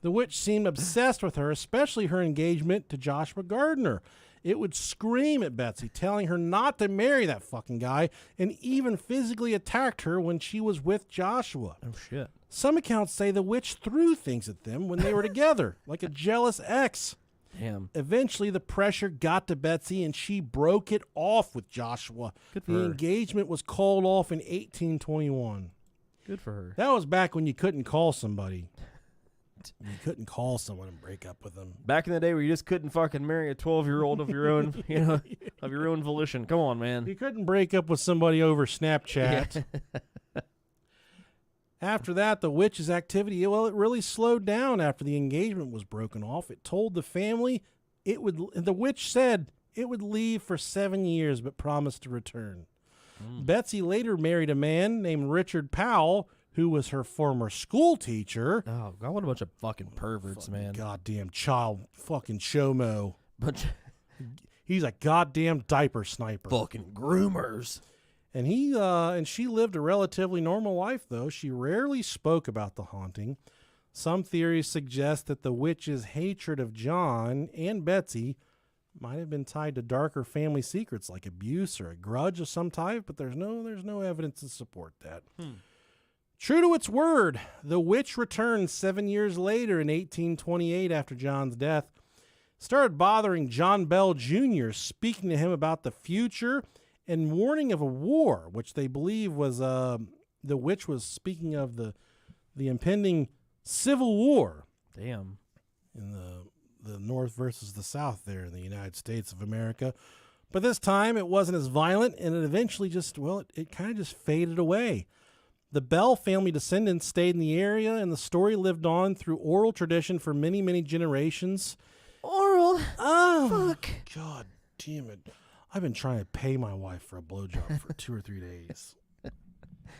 The witch seemed obsessed with her, especially her engagement to Joshua Gardner. It would scream at Betsy, telling her not to marry that fucking guy, and even physically attacked her when she was with Joshua. Oh, shit. Some accounts say the witch threw things at them when they were together, like a jealous ex. Damn. Eventually, the pressure got to Betsy, and she broke it off with Joshua. Good for The her. engagement was called off in 1821. Good for her. That was back when you couldn't call somebody. You couldn't call someone and break up with them. Back in the day where you just couldn't fucking marry a 12-year-old of your own, of your own volition. Come on, man. You couldn't break up with somebody over Snapchat. After that, the witch's activity, it really slowed down after the engagement was broken off. It told the family the witch said it would leave for 7 years, but promised to return. Betsy later married a man named Richard Powell, who was her former school teacher. Oh, God, what a bunch of fucking perverts, man. Goddamn child fucking showmo. Bunch of He's a goddamn diaper sniper. fucking groomers. And she lived a relatively normal life, though. She rarely spoke about the haunting. Some theories suggest that the witch's hatred of John and Betsy might have been tied to darker family secrets like abuse or a grudge of some type, but there's no evidence to support that. True to its word, the witch returned 7 years later in 1828 after John's death. Started bothering John Bell Jr., speaking to him about the future and warning of a war, which they believe was the witch was speaking of the impending Civil War Damn. in the North versus the South there in the United States of America. But this time it wasn't as violent, and it eventually it kind of just faded away. The Bell family descendants stayed in the area, and the story lived on through oral tradition for many, many generations. Oral. Oh, Fuck. God damn it. I've been trying to pay my wife for a blowjob for 2 or 3 days.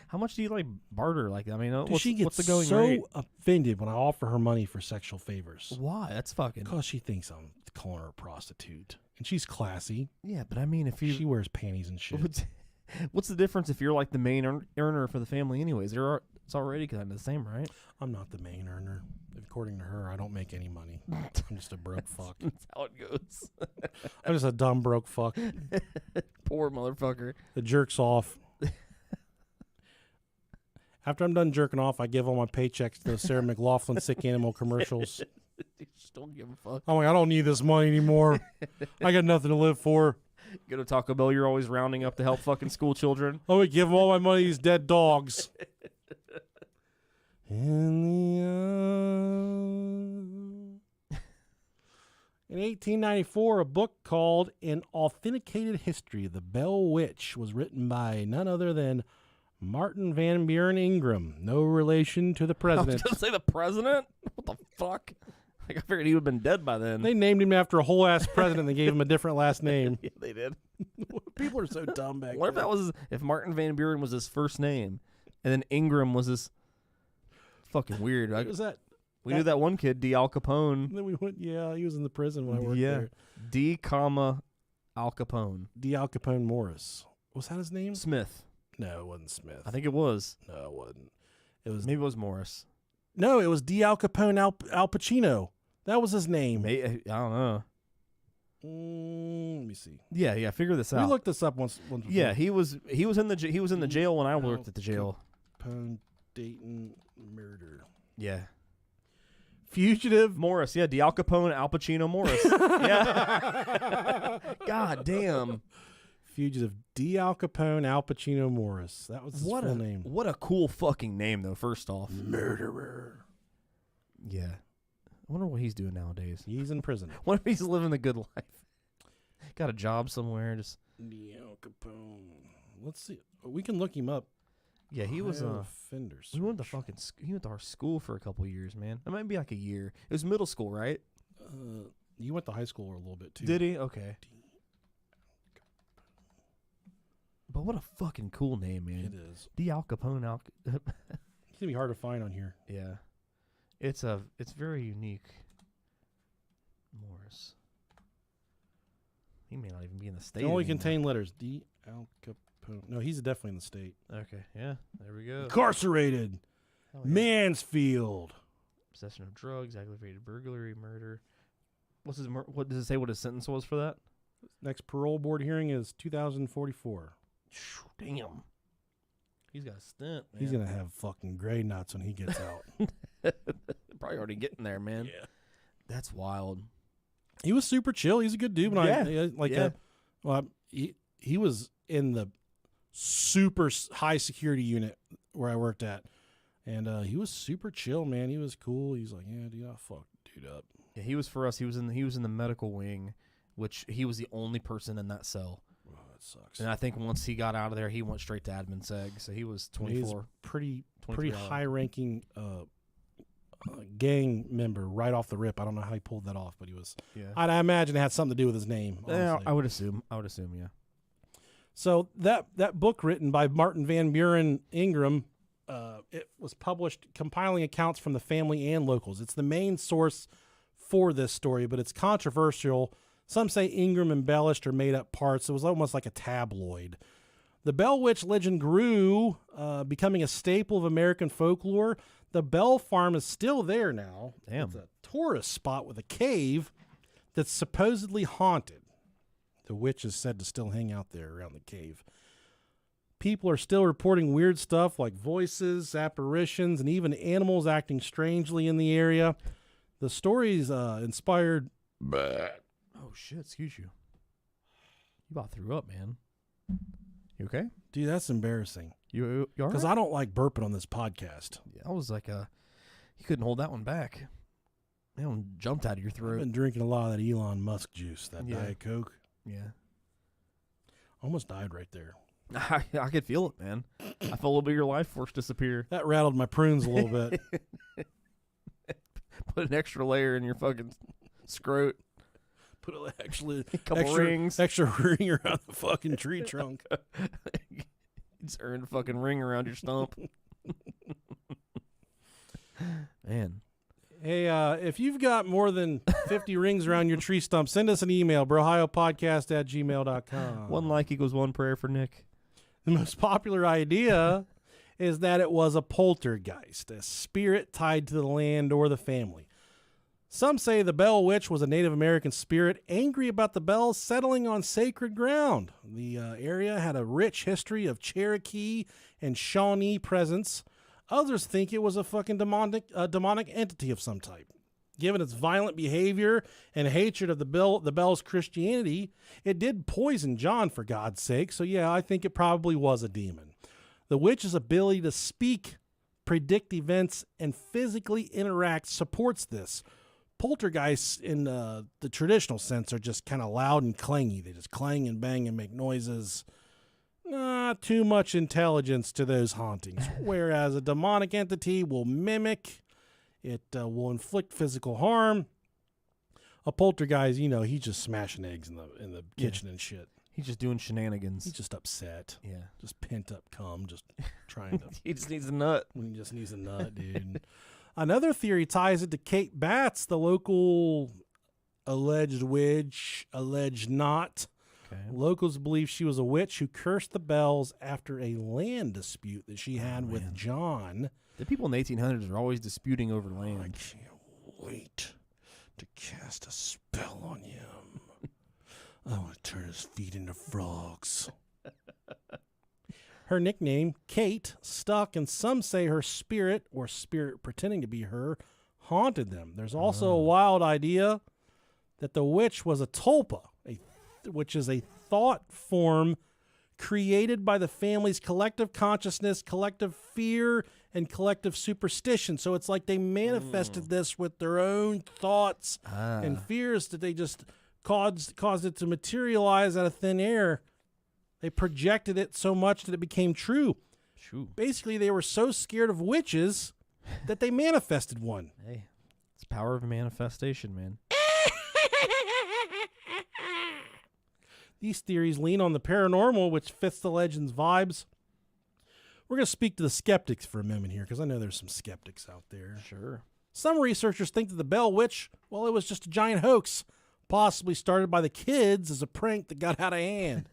How much do you barter? Like, I mean, Dude, she what's gets the going so rate? offended when I offer her money for sexual favors. Why? That's fucking. Because she thinks I'm calling her a prostitute. And she's classy. Yeah, but I mean, if you She wears panties and shit. what's the difference if you're like the main earner for the family, anyways? It's already kind of the same, right? I'm not the main earner. According to her, I don't make any money. I'm just a broke fuck. That's how it goes. I'm just a dumb broke fuck Poor motherfucker. that jerks off. After I'm done jerking off, I give all my paychecks to those Sarah McLachlan sick animal commercials. You just don't give a fuck. I'm like, I don't need this money anymore. I got nothing to live for. Go to Taco Bell. You're always rounding up to help fucking school children. I'm going to give them all my money to these dead dogs. In 1894, a book called An Authenticated History of the Bell Witch was written by none other than Martin Van Buren Ingram, no relation to the I was president. gonna say the president. What the fuck? Like, I figured he would have been dead by then. They named him after a whole ass president. They gave him a different last name. Yeah, they did. People are so dumb back What if then. that was if Martin Van Buren was his first name, and then Ingram was his fucking weird. What was that? We knew that one kid, D. Al Capone. And then we went. Yeah, he was in the prison when I worked Yeah. there. D. comma Al Capone. D. Al Capone Morris. Was that his name? Smith. No, it wasn't Smith. I think it was. No, it wasn't. It was Maybe it was Morris. No, it was D. Al Capone Al Pacino. That was his name. I don't know. Let me see. Yeah. Figure this We out. looked this up once before. Yeah, he was in the jail when I worked at the jail. Capone Dayton murder. Yeah. Fugitive. Morris, yeah, D. Al Capone, Al Pacino, Morris. Yeah. God damn. Fugitive. D. Al Capone Al Pacino Morris. That was his full name. What a cool fucking name, though, first off. Murderer. Yeah. I wonder what he's doing nowadays. He's in prison. What if he's living the good life? Got a job somewhere, just... D. Al Capone. Let's see. We can look him up. Yeah, he was... Ohio offenders. We went to he went to our school for a couple years, man. It might be like a year. It was middle school, right? You went to high school a little bit too. Did he? Okay. But what a fucking cool name, man. It is. D. Al Capone, It's gonna be hard to find on here. Yeah. It's very unique. Morris. He may not even be in the state. It only anymore. contain letters. D. Al Capone. No, he's definitely in the state. Okay, yeah. There we go. Incarcerated. Hell yeah. Mansfield. Possession of drugs, aggravated burglary, murder. What does it say what his sentence was for that? Next parole board hearing is 2044. Damn. He's got a stint, man. He's gonna have fucking gray nuts when he gets out. Probably already getting there, man. Yeah. That's wild. He was super chill. He's a good dude. He was in the super high security unit where I worked at, and he was super chill, man. He was cool. He's like, yeah, dude, I fucked dude up. Yeah, he was for us. He was in the medical wing, which he was the only person in that cell. Oh, that sucks. And I think once he got out of there, he went straight to admin seg. So he was 24. He's pretty 23 hour. high ranking gang member right off the rip. I don't know how he pulled that off, but he was. Yeah. I imagine it had something to do with his name. Yeah, Honestly. I would assume. Yeah. So that book written by Martin Van Buren Ingram, it was published compiling accounts from the family and locals. It's the main source for this story, but it's controversial. Some say Ingram embellished or made up parts. It was almost like a tabloid. The Bell Witch legend grew, becoming a staple of American folklore. The Bell Farm is still there now. Damn. It's a tourist spot with a cave that's supposedly haunted. The witch is said to still hang out there around the cave. People are still reporting weird stuff like voices, apparitions, and even animals acting strangely in the area. The stories inspired... Oh, shit. Excuse you. You about threw up, man. You okay? Dude, that's embarrassing. You all Because right? I don't like burping on this podcast. Yeah, I was like, you couldn't hold that one back. That one jumped out of your I've throat. been drinking a lot of that Elon Musk juice, that Yeah. Diet Coke. Yeah. Almost died right there. I could feel it, man. I felt a little bit of your life force disappear. That rattled my prunes a little bit. Put an extra layer in your fucking scrot. Put actually Couple extra, rings. extra ring around the fucking tree trunk. Just earned a fucking ring around your stump. Man. Hey, if you've got more than 50 rings around your tree stump, send us an email, brohiopodcast@gmail.com. One like equals one prayer for Nick. The most popular idea is that it was a poltergeist, a spirit tied to the land or the family. Some say the Bell Witch was a Native American spirit angry about the bells settling on sacred ground. The area had a rich history of Cherokee and Shawnee presence. Others think it was a fucking demonic entity of some type. Given its violent behavior and hatred of the Bell's Christianity, it did poison John, for God's sake. So yeah, I think it probably was a demon. The witch's ability to speak, predict events, and physically interact supports this. Poltergeists in the traditional sense are just kind of loud and clangy. They just clang and bang and make noises. Not too much intelligence to those hauntings. Whereas a demonic entity will mimic, it will inflict physical harm. A poltergeist, he's just smashing eggs in the kitchen and shit. He's just doing shenanigans. He's just upset. Yeah. Just pent up cum, just trying to. He just needs a nut. He just needs a nut, dude. Another theory ties it to Kate Batts, the local alleged witch, alleged not. Okay. Locals believe she was a witch who cursed the Bells after a land dispute that she had with John. The people in the 1800s are always disputing over I land. can't wait to cast a spell on him. I want to turn his feet into frogs. Her nickname, Kate, stuck, and some say her spirit, or spirit pretending to be her, haunted them. There's also a wild idea that the witch was a tulpa, which is a thought form created by the family's collective consciousness, collective fear, and collective superstition. So it's like they manifested this with their own thoughts and fears that they just caused it to materialize out of thin air. They projected it so much that it became true. Shoot. Basically, they were so scared of witches that they manifested one. Hey, it's the power of manifestation, man. These theories lean on the paranormal, which fits the legend's vibes. We're going to speak to the skeptics for a moment here, because I know there's some skeptics out there. Sure. Some researchers think that the Bell Witch, well, it was just a giant hoax, possibly started by the kids as a prank that got out of hand.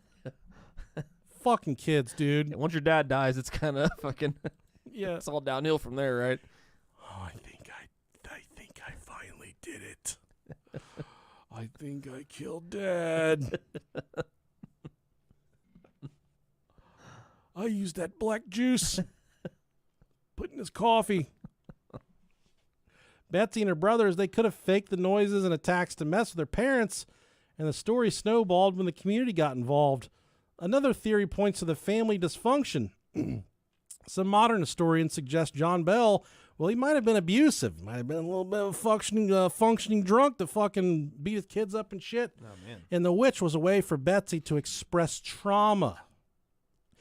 Fucking kids, dude. Yeah, once your dad dies, it's kind of fucking... Yeah. It's all downhill from there, right? Oh, I think I finally did it. I think I killed Dad. I used that black juice. Put in his coffee. Betsy and her brothers, they could have faked the noises and attacks to mess with their parents, and the story snowballed when the community got involved. Another theory points to the family dysfunction. Some modern historians suggest John Bell, well, he might have been abusive. Might have been a little bit of a functioning drunk to fucking beat his kids up and shit. Oh, man. And the witch was a way for Betsy to express trauma.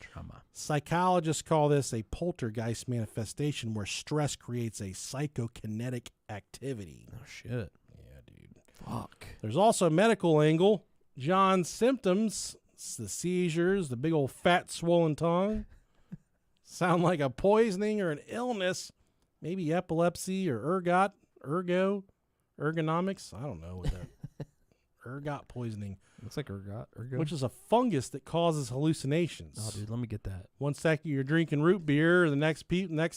Trauma. Psychologists call this a poltergeist manifestation where stress creates a psychokinetic activity. Oh, shit. Yeah, dude. Fuck. There's also a medical angle. John's symptoms, the seizures, the big old fat swollen tongue, sound like a poisoning or an illness, maybe epilepsy or ergonomics. I don't know what that ergot poisoning. Looks like ergot. Which is a fungus that causes hallucinations. Oh, dude, let me get that. 1 second you're drinking root beer, the next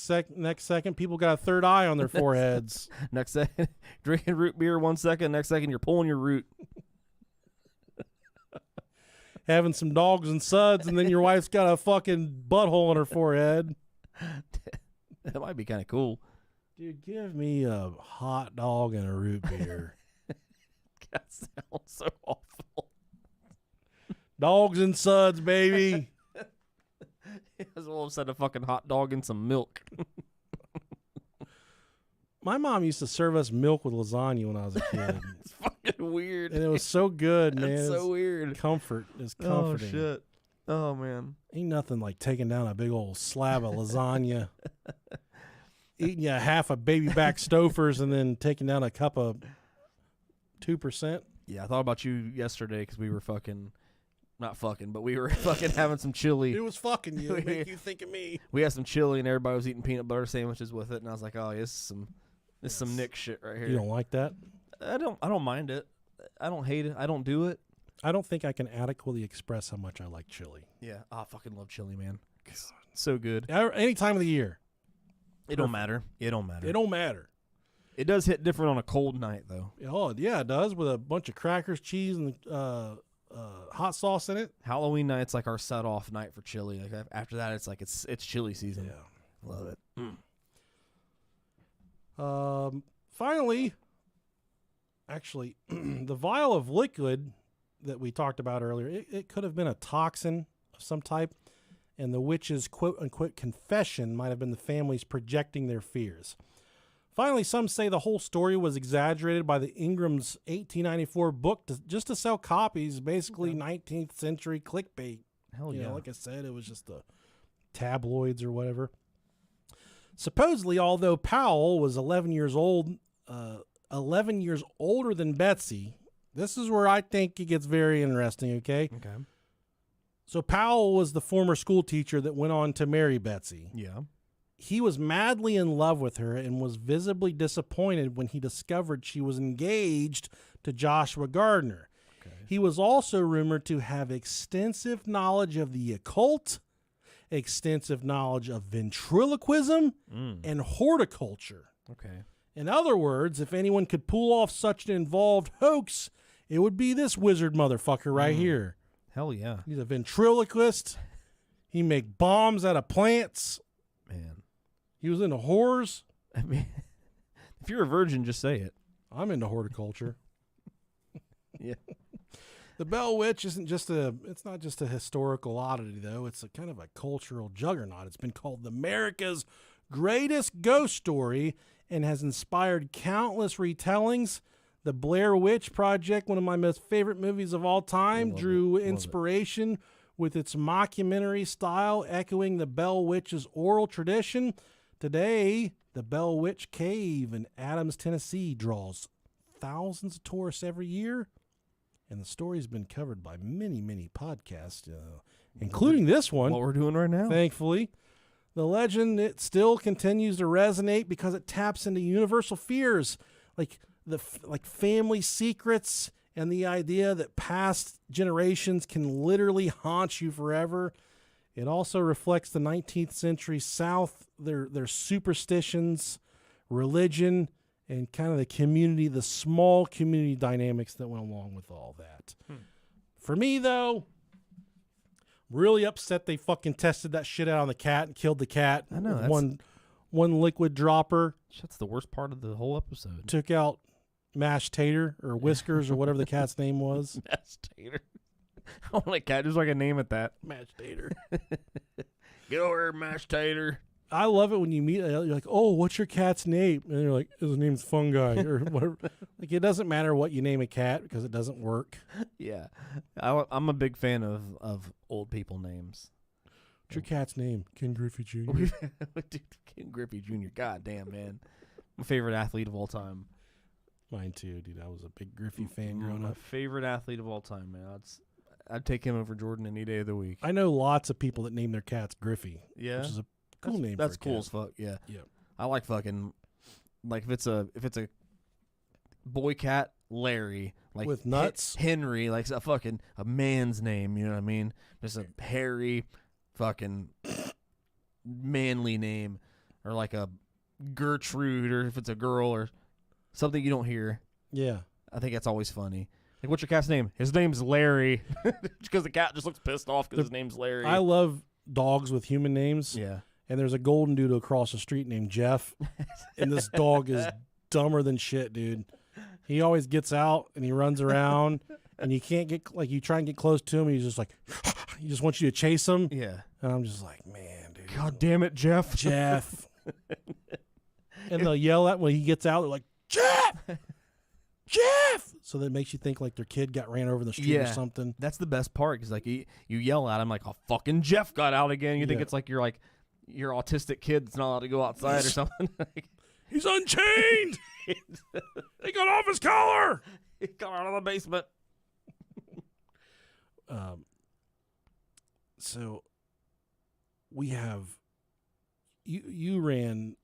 second people got a third eye on their foreheads. Next second, drinking root beer 1 second. Next second, you're pulling your root. Having some dogs and suds, and then your wife's got a fucking butthole on her forehead. That might be kind of cool. Dude, give me a hot dog and a root beer. That sounds so awful. Dogs and suds, baby. As well as had a fucking hot dog and some milk. My mom used to serve us milk with lasagna when I was a kid. It's fucking weird. And it was so good, man. It's It so was weird. comfort. It's Oh, comforting. shit. Oh, man. Ain't nothing like taking down a big old slab of lasagna, eating you half a baby back Stofers, and then taking down a cup of 2%. Yeah, I thought about you yesterday because we were fucking, not fucking, but we were fucking having some chili. It was fucking you. It make you think of me. We had some chili and everybody was eating peanut butter sandwiches with it, and I was like, oh, this is some Nick shit right here. You don't like that? I don't mind it. I don't hate it. I don't do it. I don't think I can adequately express how much I like chili. Yeah, I fucking love chili, man. It's so good. Any time of the year. It don't matter. It don't matter. It don't matter. It does hit different on a cold night, though. Oh, yeah, it does, with a bunch of crackers, cheese, and hot sauce in it. Halloween night's like our set-off night for chili. Like after that, it's like it's chili season. Yeah. Love it. Finally, actually, the vial of liquid that we talked about earlier, it could have been a toxin of some type, and the witch's quote-unquote confession might have been the families projecting their fears. Finally, some say the whole story was exaggerated by the Ingram's 1894 book just to sell copies, basically 19th century clickbait. Hell yeah. Like I said, it was just the tabloids or whatever. Supposedly, although Powell was 11 years older than Betsy, this is where I think it gets very interesting, okay? Okay. So Powell was the former school teacher that went on to marry Betsy. Yeah. He was madly in love with her and was visibly disappointed when he discovered she was engaged to Joshua Gardner. Okay. He was also rumored to have extensive knowledge of the occult, extensive knowledge of ventriloquism, and horticulture. Okay. In other words, if anyone could pull off such an involved hoax, it would be this wizard motherfucker right here. Hell yeah. He's a ventriloquist. He make bombs out of plants. Man. He was into whores. I mean, if you're a virgin, just say it. I'm into horticulture. Yeah. The Bell Witch it's not just a historical oddity, though. It's a kind of a cultural juggernaut. It's been called America's greatest ghost story and has inspired countless retellings. The Blair Witch Project, one of my most favorite movies of all time, drew inspiration with its mockumentary style, echoing the Bell Witch's oral tradition. Today, the Bell Witch Cave in Adams, Tennessee, draws thousands of tourists every year, and the story's been covered by many, many podcasts, including this one. What we're doing right now. Thankfully. The legend, it still continues to resonate because it taps into universal fears, like family secrets and the idea that past generations can literally haunt you forever. It also reflects the 19th century South, their superstitions, religion, and kind of the community, the small community dynamics that went along with all that. For me, though, really upset they fucking tested that shit out on the cat and killed the cat. I know, with that's- one liquid dropper. That's the worst part of the whole episode. Took out Mashed Tater or Whiskers or whatever the cat's name was. Mashed Tater. I want a cat just like a name at that. Mashed Tater. Get over here, Mashed Tater. I love it when you meet. You're like, "Oh, what's your cat's name?" And you're like, "His name's Fungi," or whatever. Like, it doesn't matter what you name a cat because it doesn't work. Yeah, I'm a big fan of old people names. What's your cat's name? Ken Griffey Jr. Dude, Ken Griffey Jr. God damn, man, my favorite athlete of all time. Mine too, dude. I was a big Griffey fan growing My up. favorite athlete of all time, man. I'd take him over Jordan any day of the week. I know lots of people that name their cats Griffey. Yeah, which is a cool that's, name. That's for a cool cat. as fuck. Yeah, Yeah. I like fucking like if it's a boy cat, Larry, like With nuts? Henry, like a man's name. You know what I mean? Just a hairy, fucking manly name, or like a Gertrude, or if it's a girl or something you don't hear. Yeah. I think that's always funny. Like, what's your cat's name? His name's Larry, because the cat just looks pissed off because his name's Larry. I love dogs with human names. Yeah. And there's a golden doodle across the street named Jeff. And this dog is dumber than shit, dude. He always gets out and he runs around and you can't get, like, you try and get close to him and he's just like, he just wants you to chase him. Yeah. And I'm just like, man, dude. God damn it, Jeff. Jeff. And they'll yell at when he gets out. They're like, Jeff! Jeff! So that makes you think like their kid got ran over in the street or Yeah. something. That's the best part, because like you yell at him like, "Oh, fucking Jeff got out again." You think Yeah. it's like your autistic kid that's not allowed to go outside or something. He's unchained! He got off his collar! He got out of the basement. So we have you ran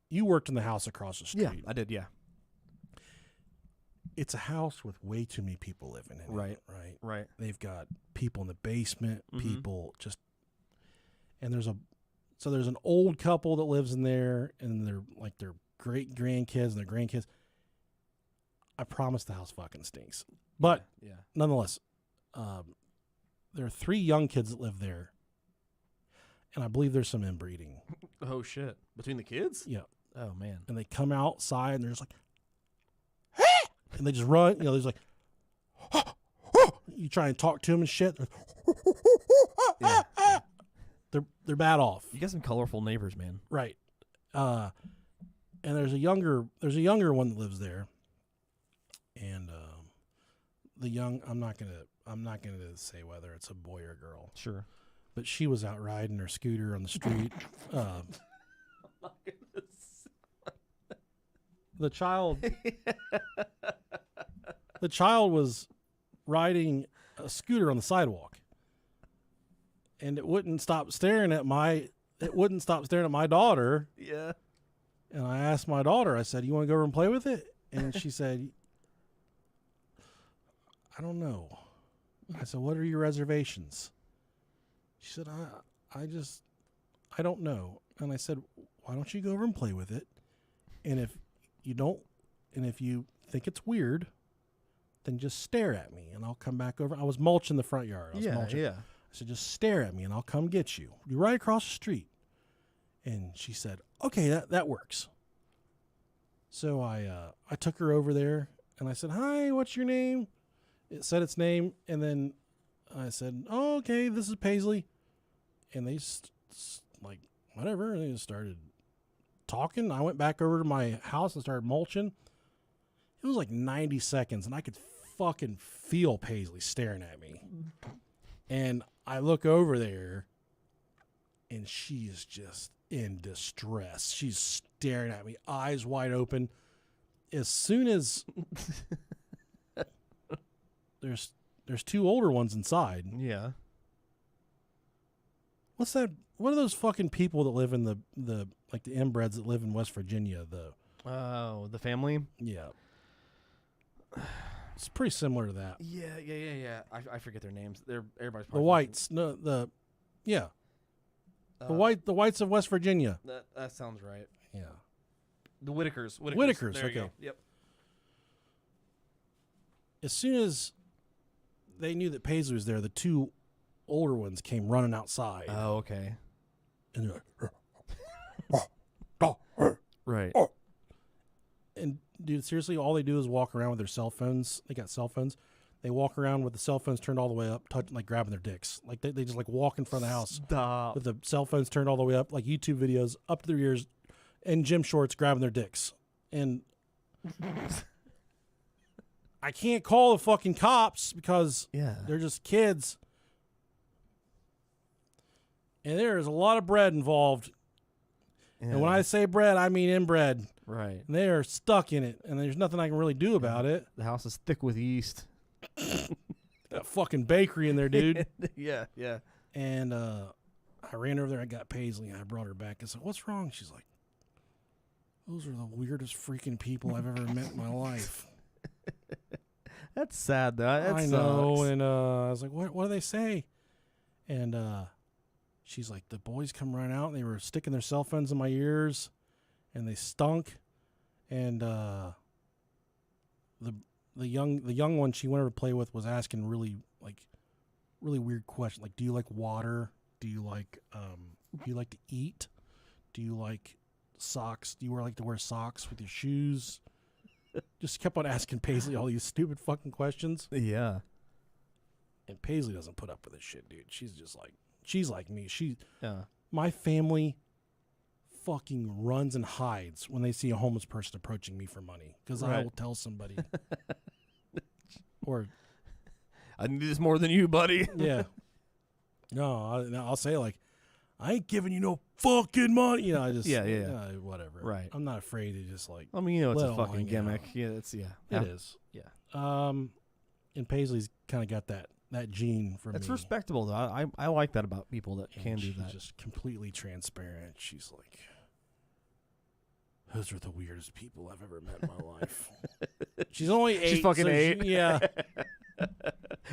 you worked in the house across the street. Yeah, I did. Yeah, It's a house with way too many people living in Right. it. Right. right. They've got people in the basement, Mhm. people just and there's an old couple that lives in there and they're like their great grandkids and their grandkids. I promise the house fucking stinks. But yeah, nonetheless, there are 3 young kids that live there. And I believe there's some inbreeding. oh shit, between the kids. Yeah. Oh man. And they come outside and they're just like, and they just run. You know, there's like, you try and talk to them and shit. Yeah. They're bad off. You got some colorful neighbors, man. Right. And there's a younger one that lives there. And I'm not gonna say whether it's a boy or girl, Sure. but she was out riding her scooter on the street. The child was riding a scooter on the sidewalk, and it wouldn't stop staring at my daughter. Yeah. And I asked my daughter, I said, "You want to go over and play with it?" And she said, "I don't know." I said, "What are your reservations?" She said, I don't know." And I said, "Why don't you go over and play with it? And if you think it's weird, then just stare at me and I'll come back over." I was mulching the front yard. I was mulching. Yeah. I said, "Just stare at me and I'll come get you. You're right across the street." And she said, "Okay, that works." So I took her over there and I said, "Hi, what's your name?" It said its name, and then I said, "Oh, okay, this is Paisley." And they like whatever, and they just started talking. I went back over to my house and started mulching. It was like 90 seconds, and I could fucking feel Paisley staring at me. And I look over there, and she is just in distress. She's staring at me, eyes wide open. As soon as there's 2 older ones inside. Yeah. What's that? What are those fucking people that live in the like the inbreds that live in West Virginia? Oh, the family. Yeah, it's pretty similar to that. Yeah. I forget their names. Everybody's The probably whites, no, the whites of West Virginia. That sounds right. Yeah, The Whitakers. Whitakers, There you okay. go. Yep. As soon as they knew that Paisley was there, the two older ones came running outside. Oh, okay. And they're like, Right. and dude, seriously, all they do is walk around with their cell phones. They got cell phones. They walk around with the cell phones turned all the way up, like grabbing their dicks. Like they just like walk in front of the house Stop. with the cell phones turned all the way up, like YouTube videos up to their ears, and gym shorts grabbing their dicks. And I can't call the fucking cops because Yeah. they're just kids. And there is a lot of bread involved. And when I say bread, I mean inbred. Right. And they are stuck in it, and there's nothing I can really do about it. The house is thick with yeast. That fucking bakery in there, dude. Yeah. And I ran over there. I got Paisley, and I brought her back. I said, "What's wrong?" She's like, "Those are the weirdest freaking people I've ever met in my life." That's sad, though. That I sucks. know. And I was like, "What do they say?" And she's like, "The boys come running out, and they were sticking their cell phones in my ears, and they stunk." And the young one she went over to play with was asking really weird questions, like, "Do you like water? Do you like to eat? Do you like socks? Do you like to wear socks with your shoes?" Just kept on asking Paisley all these stupid fucking questions. Yeah. And Paisley doesn't put up with this shit, dude. She's just like, she's like me. Yeah. My family fucking runs and hides when they see a homeless person approaching me for money, because I Right. will tell somebody. Or I need this more than you, buddy. yeah, no, I'll say like, "I ain't giving you no fucking money." You know, I just Yeah. whatever. Right. I'm not afraid to just like I mean, you know, it's let a it fucking hang gimmick. out. Yeah, it's It yeah. is. Yeah. And Paisley's kind of got that gene for It's me. respectable though. I like that about people that And can do she's that. just completely transparent. She's like, "Those are the weirdest people I've ever met in my life." She's only 8. She's fucking 8. Yeah.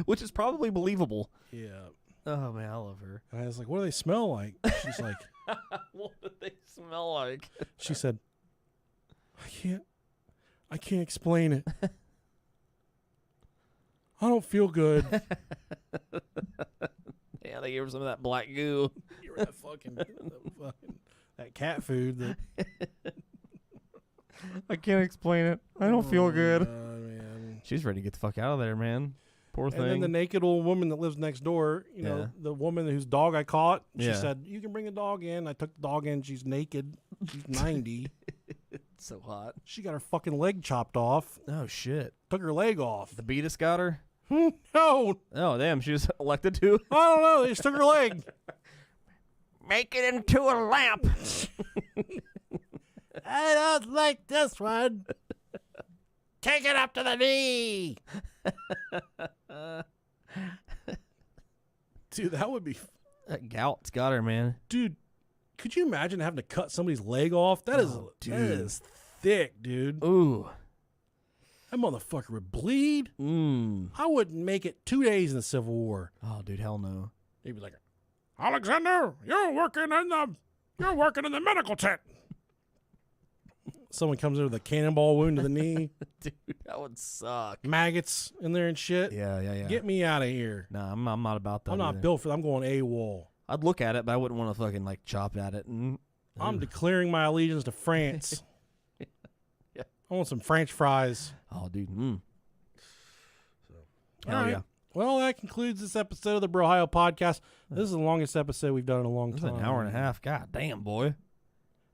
Which is probably believable. Yeah. Oh man, I love her. And I was like, "What do they smell like?" She's like, What do they smell like? she said, I can't explain it. I don't feel good." Yeah, they gave her some of that black goo. You were that fucking that cat food that I can't explain it. I don't feel good. Man. She's ready to get the fuck out of there, man. Poor thing. And then the naked old woman that lives next door, you know, Yeah. the woman whose dog I caught, she Yeah. said, "You can bring the dog in." I took the dog in. She's naked. She's 90. so hot. She got her fucking leg chopped off. Oh shit. Took her leg off. The Beatus got her. No, Oh damn, she was elected to. I don't know. They just took her leg. Make it into a lamp. I don't like this one. Take it up to the knee. Dude, that would be... That gout's got her, man. Dude, could you imagine having to cut somebody's leg off? That is, Oh, that is thick, dude. Ooh. That motherfucker would bleed. Mmm. I wouldn't make it 2 days in the Civil War. Oh, dude, hell no. He'd be like, "Alexander, you're working in the medical tent." Someone comes in with a cannonball wound to the knee, Dude, that would suck. maggots in there and shit. Yeah. Get me out of here. Nah, I'm not about that. I'm not either. built for that. I'm going AWOL. I'd look at it, but I wouldn't want to fucking like chop at it. And I'm declaring my allegiance to France. Yeah. I want some French fries. oh, dude. Mm. All Hell right. yeah. Well, that concludes this episode of the Brohio Podcast. This is the longest episode we've done in a long This time. is an hour and a half. God damn, boy.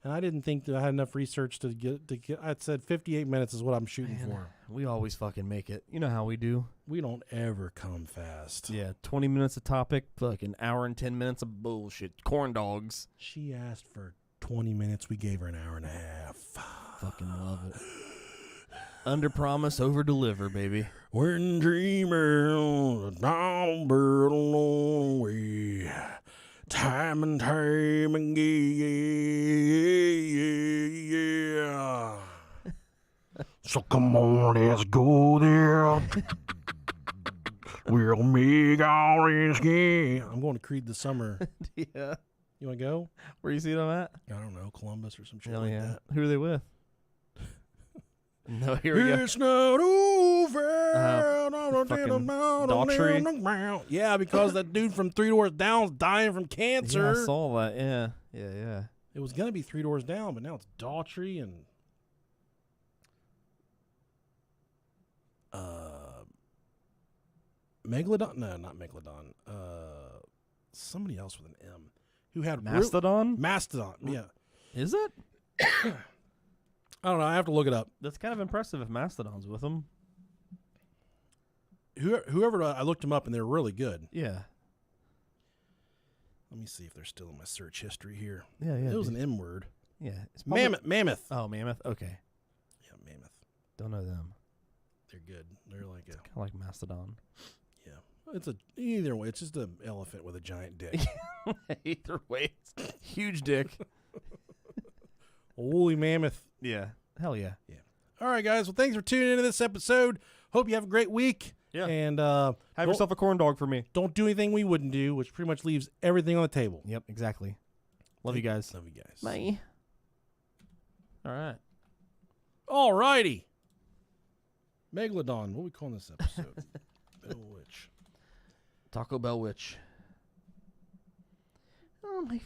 And I didn't think that I had enough research to get. I said 58 minutes is what I'm shooting for. We always fucking make it. You know how we do. We don't ever come fast. Yeah, 20 minutes a topic, fucking hour and 10 minutes of bullshit. Corn dogs. She asked for 20 minutes. We gave her an hour and a half. Fucking love it. Under promise, over deliver, baby. When dreaming, down bird along the way. Time and time again. So come on, let's go there. We'll make all this game. I'm going to Creed this summer. Yeah. You want to go? Where you see them at? I don't know, Columbus or some shit Hell like yeah. that. Who are they with? No, here we go. It's not over. fucking Daughtry. Yeah, because that dude from Three Doors Down's dying from cancer. Yeah, I saw that. Yeah. It was gonna be Three Doors Down, but now it's Daughtry and Megalodon. No, not Megalodon. Somebody else with an M who had Mastodon? Mastodon. Yeah, Is it? I don't know. I have to look it up. That's kind of impressive if Mastodon's with them. Whoever I looked them up and they're really good. Yeah. Let me see if they're still in my search history here. Yeah. It was an M word. Yeah. It's probably- Mammoth. Oh, Mammoth. Okay. Yeah, Mammoth. Don't know them. They're good. They're like Kind of like Mastodon. it's either way. It's just an elephant with a giant dick. Either way, it's huge dick. Holy mammoth. Yeah. Hell yeah. All right, guys. Well, thanks for tuning into this episode. Hope you have a great week. Yeah. And Have yourself a corn dog for me. don't do anything we wouldn't do, which pretty much leaves everything on the table. Yep, exactly. Love you guys. Love you guys. Bye. All right. All righty. Megalodon. What are we calling this episode? Bell Witch. Taco Bell Witch. Oh my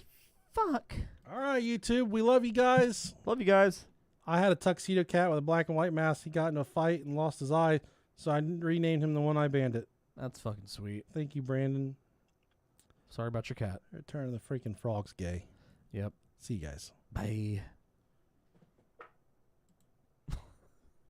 fuck. All right, YouTube. We love you guys. Love you guys. I had a tuxedo cat with a black and white mask. He got in a fight and lost his eye, so I renamed him the One-Eye Bandit. That's fucking sweet. Thank you, Brandon. Sorry about your cat. Turn the freaking frogs gay. Yep. See you guys. Bye.